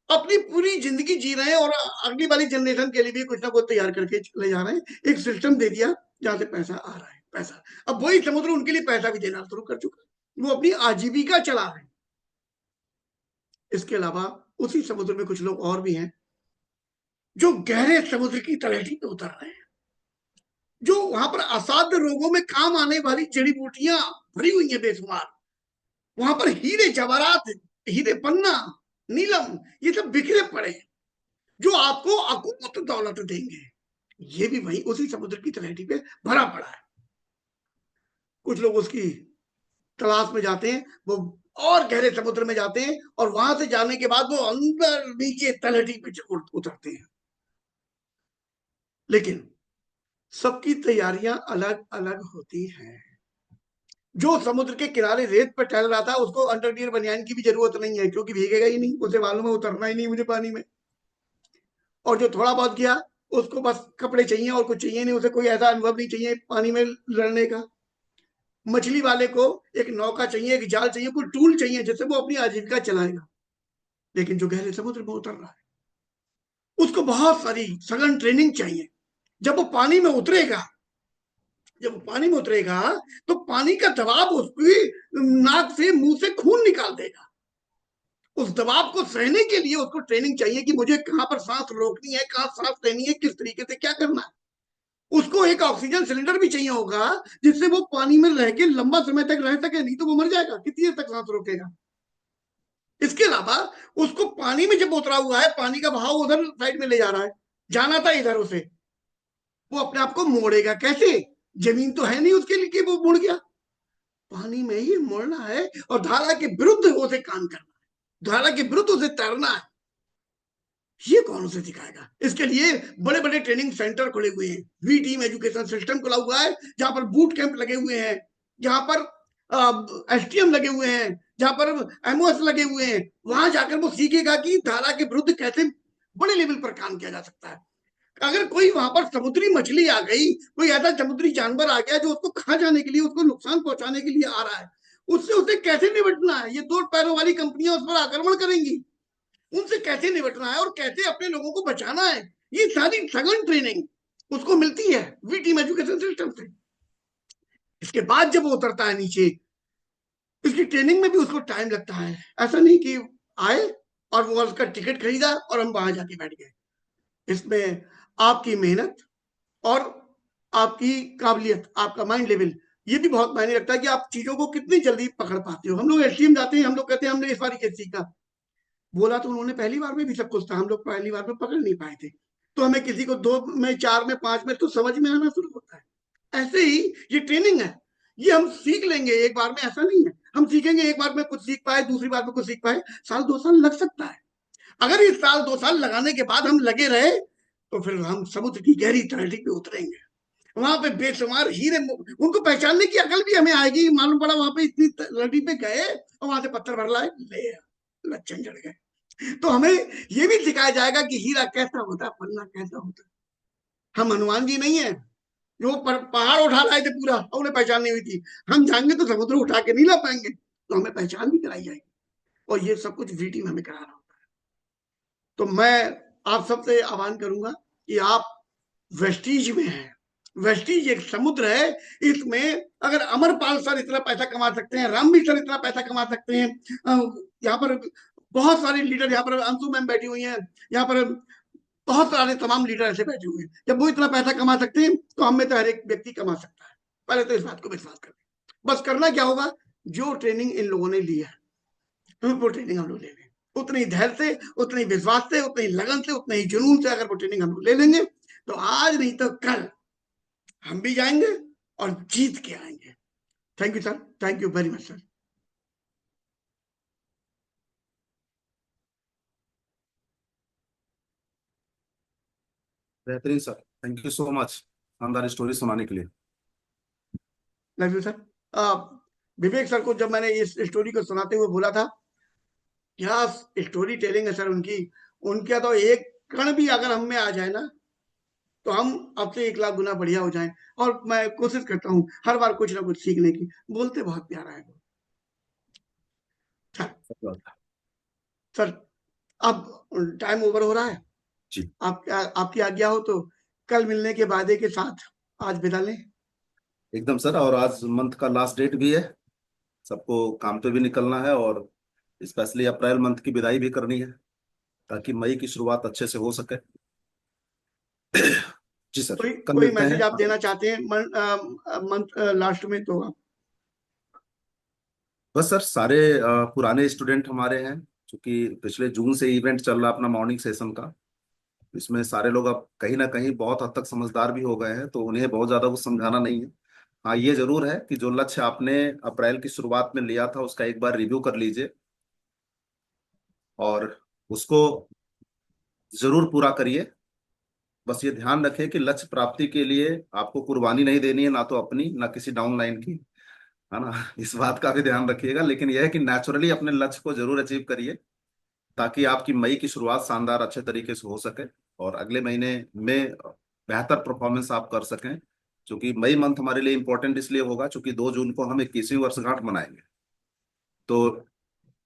अपनी पूरी जिंदगी जी रहे हैं, और अगली वाली जनरेशन के लिए भी कुछ ना कुछ तैयार करके ले जा रहे हैं। एक सिस्टम दे दिया जहां से पैसा आ रहा है, पैसा। अब वही समुद्र उनके लिए पैसा भी देना शुरू कर चुका, वो अपनी आजीविका चला रहे हैं। इसके अलावा उसी समुद्र में कुछ लोग और भी हैं जो गहरे समुद्र की तलहटी पे उतर रहे हैं, जो वहां पर असाध्य रोगों में काम आने वाली जड़ी बूटियां भरी हुई हैं बेशुमार। वहां पर हीरे जवाहरात, हीरे पन्ना, नीलम, ये सब बिखरे पड़े हैं, जो आपको अकूत दौलत देंगे। ये भी वही उसी समुद्र की तलहटी पे भरा पड़ा है। कुछ लोग उसकी तलाश में जाते हैं, वो और गहरे समुद्र में जाते हैं, और वहां से जाने के बाद वो अंदर नीचे तलहटी पे उतरते हैं। लेकिन सबकी तैयारियां अलग अलग होती हैं। जो समुद्र के किनारे रेत पर टहल रहा था, उसको अंडरवियर बनियान की भी जरूरत नहीं है, क्योंकि भीगेगा ही नहीं, उसे मालूम है उतरना ही नहीं मुझे पानी में। और जो थोड़ा बहुत गया, उसको बस कपड़े चाहिए और कुछ चाहिए नहीं, उसे कोई ऐसा अनुभव नहीं चाहिए पानी में लड़ने का। मछली वाले को एक नौका चाहिए, एक जाल चाहिए, कोई टूल चाहिए जिससे वो अपनी आजीविका चलाएगा। लेकिन जो गहरे समुद्र में उतर रहा है, उसको बहुत सारी सघन ट्रेनिंग चाहिए। जब वो पानी में उतरेगा, तो पानी का दबाव उसकी नाक से, मुंह से खून निकाल देगा। उस दबाव को सहने के लिए उसको ट्रेनिंग चाहिए कि मुझे कहां पर सांस रोकनी है, कहां सांस लेनी है, किस तरीके से क्या करना है। उसको एक ऑक्सीजन सिलेंडर भी चाहिए होगा, जिससे वो पानी में रह के लंबा समय तक रह सके, नहीं तो वो मर जाएगा, कितनी देर तक सांस रोकेगा। इसके अलावा उसको पानी में जब उतरा हुआ है, पानी का बहाव उधर साइड में ले जा रहा है, जाना था इधर उसे, वो अपने आप को मोड़ेगा कैसे? जमीन तो है नहीं उसके लिए कि वो मुड़ गया, पानी में ही मुड़ना है, और धारा के विरुद्ध उसे काम करना है, धारा के विरुद्ध उसे तैरना है। ये कौन उसे सिखाएगा? इसके लिए बड़े बड़े ट्रेनिंग सेंटर खुले हुए हैं, वी टीम एजुकेशन सिस्टम खुला हुआ है, जहां पर बूट कैंप लगे हुए हैं, जहां पर एसटीएम लगे हुए हैं, जहां पर एमओएस लगे हुए हैं, वहां जाकर वो सीखेगा कि धारा के विरुद्ध कैसे बड़े लेवल पर काम किया जा सकता है। अगर कोई वहां पर समुद्री मछली आ गई, कोई ऐसा समुद्री जानवर आ गया जो उसको खा जाने के लिए, उसको नुकसान पहुंचाने के लिए आ रहा है, उससे उसे कैसे निपटना है, ये दो पैरों वाली कंपनियां उस पर आक्रमण करेंगी, उनसे कैसे निपटना है और कैसे अपने लोगों को बचाना है, ये सारी सघन ट्रेनिंग उसको मिलती है वी टीम एजुकेशन सिस्टम से। इसके बाद जब वो उतरता है नीचे, इसकी ट्रेनिंग में भी उसको टाइम लगता है। ऐसा नहीं कि आए और वो उसका टिकट खरीदा और हम वहां जाके बैठ गए। इसमें आपकी मेहनत और आपकी काबिलियत, आपका माइंड लेवल, ये भी बहुत मायने रखता है कि आप चीजों को कितनी जल्दी पकड़ पाते हो। हम लोग एसटीएम जाते हैं, हम लोग कहते हैं हमने इस बार कैसे सीखा, बोला तो उन्होंने पहली बार में भी सब कुछ था, हम लोग पहली बार में पकड़ नहीं पाए थे, तो हमें किसी को 2 में 4 में 5 में तो समझ में आना शुरू होता है। ऐसे ही ये ट्रेनिंग है, ये हम सीख लेंगे एक बार में, ऐसा नहीं है हम सीखेंगे एक बार में कुछ सीख पाए, दूसरी बार में कुछ सीख पाए, साल 2 साल लग सकता है। अगर इस साल 2 साल लगाने के बाद हम लगे रहे तो फिर हम समुद्र की गहरी तलहटी पे उतरेंगे, वहां पे बेशुमार हीरे, उनको पहचानने की अकल भी हमें आएगी। मालूम पड़ा वहां पे इतनी तलहटी पे गए और वहां से पत्थर भर लाए, ले लच्छन जड़ गए। तो हमें ये भी सिखाया जाएगा कि हीरा कैसा होता है, पन्ना कैसा होता है। हम हनुमान जी नहीं है जो पहाड़ उठा लाए थे पूरा और उन्हें पहचान नहीं हुई थी, हम जाएंगे तो समुद्र उठा के नहीं ला पाएंगे, तो हमें पहचान भी कराई जाएगी। और ये सब कुछ वीटी में हमें करा रहा होता है। तो मैं आप सबसे आह्वान करूंगा कि आप वेस्टीज में हैं, वेस्टीज एक समुद्र है, इसमें अगर अमरपाल सर इतना पैसा कमा सकते हैं, रामवी सर इतना पैसा कमा सकते हैं, यहाँ पर बहुत सारे लीडर, यहाँ पर अंशु मैम बैठी हुई हैं, यहाँ पर बहुत सारे तमाम लीडर ऐसे बैठे हुए हैं, जब वो इतना पैसा कमा सकते हैं तो हम में तो हर एक व्यक्ति कमा सकता है। पहले तो इस बात को विश्वास करें। बस करना क्या होगा, जो ट्रेनिंग इन लोगों ने ली है वो ट्रेनिंग हम लोग ले लें, उतनी धैर्य से, उतनी विश्वास से, उतनी लगन से, उतने ही जुनून से अगर वो ट्रेनिंग हम लोग ले लेंगे तो आज नहीं तो कल हम भी जाएंगे और जीत के आएंगे। Thank you sir, thank you very much sir. बेहतरीन सर, थैंक यू सो मच शानदार स्टोरी सुनाने के लिए। Love you sir. Vivek sir को जब मैंने इस स्टोरी को सुनाते हुए बोला था, क्या स्टोरी टेलिंग है सर उनकी, उनका तो एक कण भी अगर हम में आ जाए ना तो हम अब से 1 लाख गुना बढ़िया हो जाएं। और मैं कोशिश करता हूँ हर बार कुछ ना कुछ सीखने की, बोलते बहुत प्यारा है सर। अब टाइम ओवर हो रहा है जी, आपकी आज्ञा हो तो कल मिलने के वादे के साथ आज विदा लें। एकदम सर, और आज मंथ का लास्ट डेट भी है, सबको काम पे भी निकलना है और स्पेशली अप्रैल मंथ की विदाई भी करनी है ताकि मई की शुरुआत अच्छे से हो सके। जी सर, कल कोई मिलते मैसेज हैं। आप देना चाहते हैं मंथ लास्ट में तो आप? बस सर, सारे पुराने स्टूडेंट हमारे हैं, क्योंकि पिछले जून से इवेंट चल रहा अपना मॉर्निंग सेशन का, इसमें सारे लोग अब कहीं ना कहीं बहुत हद तक समझदार भी हो गए हैं, तो उन्हें बहुत ज्यादा कुछ समझाना नहीं है। हाँ, ये जरूर है कि जो लक्ष्य आपने अप्रैल की शुरुआत में लिया था उसका एक बार रिव्यू कर लीजिए और उसको जरूर पूरा करिए। बस ये ध्यान रखें कि लक्ष्य प्राप्ति के लिए आपको कुर्बानी नहीं देनी है, ना तो अपनी ना किसी डाउन लाइन की, है ना। इस बात का भी ध्यान रखिएगा, लेकिन यह है कि नेचुरली अपने लक्ष्य को जरूर अचीव करिए ताकि आपकी मई की शुरुआत शानदार अच्छे तरीके से हो सके और अगले महीने में बेहतर परफॉर्मेंस आप कर सकें। क्योंकि मई मंथ हमारे लिए इंपॉर्टेंट इसलिए होगा क्योंकि 2 जून को हम 21वीं वर्षगांठ मनाएंगे। तो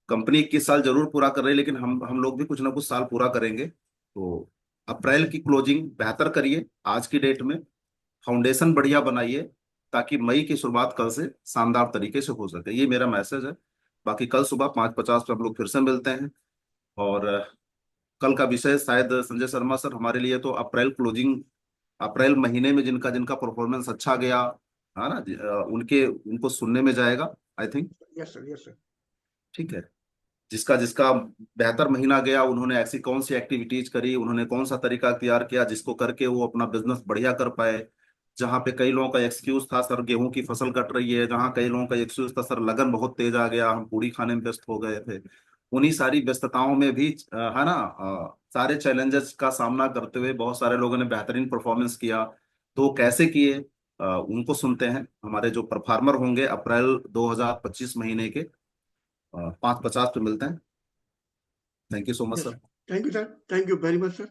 कंपनी 21 साल जरूर पूरा कर रही है, लेकिन हम लोग भी कुछ ना कुछ साल पूरा करेंगे। तो अप्रैल की क्लोजिंग बेहतर करिए आज की डेट में, फाउंडेशन बढ़िया बनाइए ताकि मई की शुरुआत कल से शानदार तरीके से हो सके। ये मेरा मैसेज है। बाकी कल सुबह 5:50 पे हम लोग फिर से मिलते हैं और कल का विषय शायद संजय शर्मा सर हमारे लिए तो अप्रैल क्लोजिंग, अप्रैल महीने में जिनका जिनका परफॉर्मेंस अच्छा गया है ना, उनको सुनने में जाएगा I think. Yes sir, yes sir. ठीक है, जिसका जिसका बेहतर महीना गया, उन्होंने ऐसी कौन सी एक्टिविटीज करी, उन्होंने कौन सा तरीका इख्तियार किया जिसको करके वो अपना बिजनेस बढ़िया कर पाए। जहां पे कई लोगों का एक्सक्यूज था सर गेहूं की फसल कट रही है, जहां कई लोगों का एक्सक्यूज था सर लगन बहुत तेज आ गया, हम पूड़ी खाने में व्यस्त हो गए थे, उन्हीं सारी व्यस्तताओं में भी है ना, सारे चैलेंजेस का सामना करते हुए बहुत सारे लोगों ने बेहतरीन परफॉर्मेंस किया। तो वो कैसे किए, उनको सुनते हैं। हमारे जो परफॉर्मर होंगे अप्रैल 2025 महीने के 5:50 पे मिलते हैं। Thank you so much sir. Thank you sir, thank you very much sir.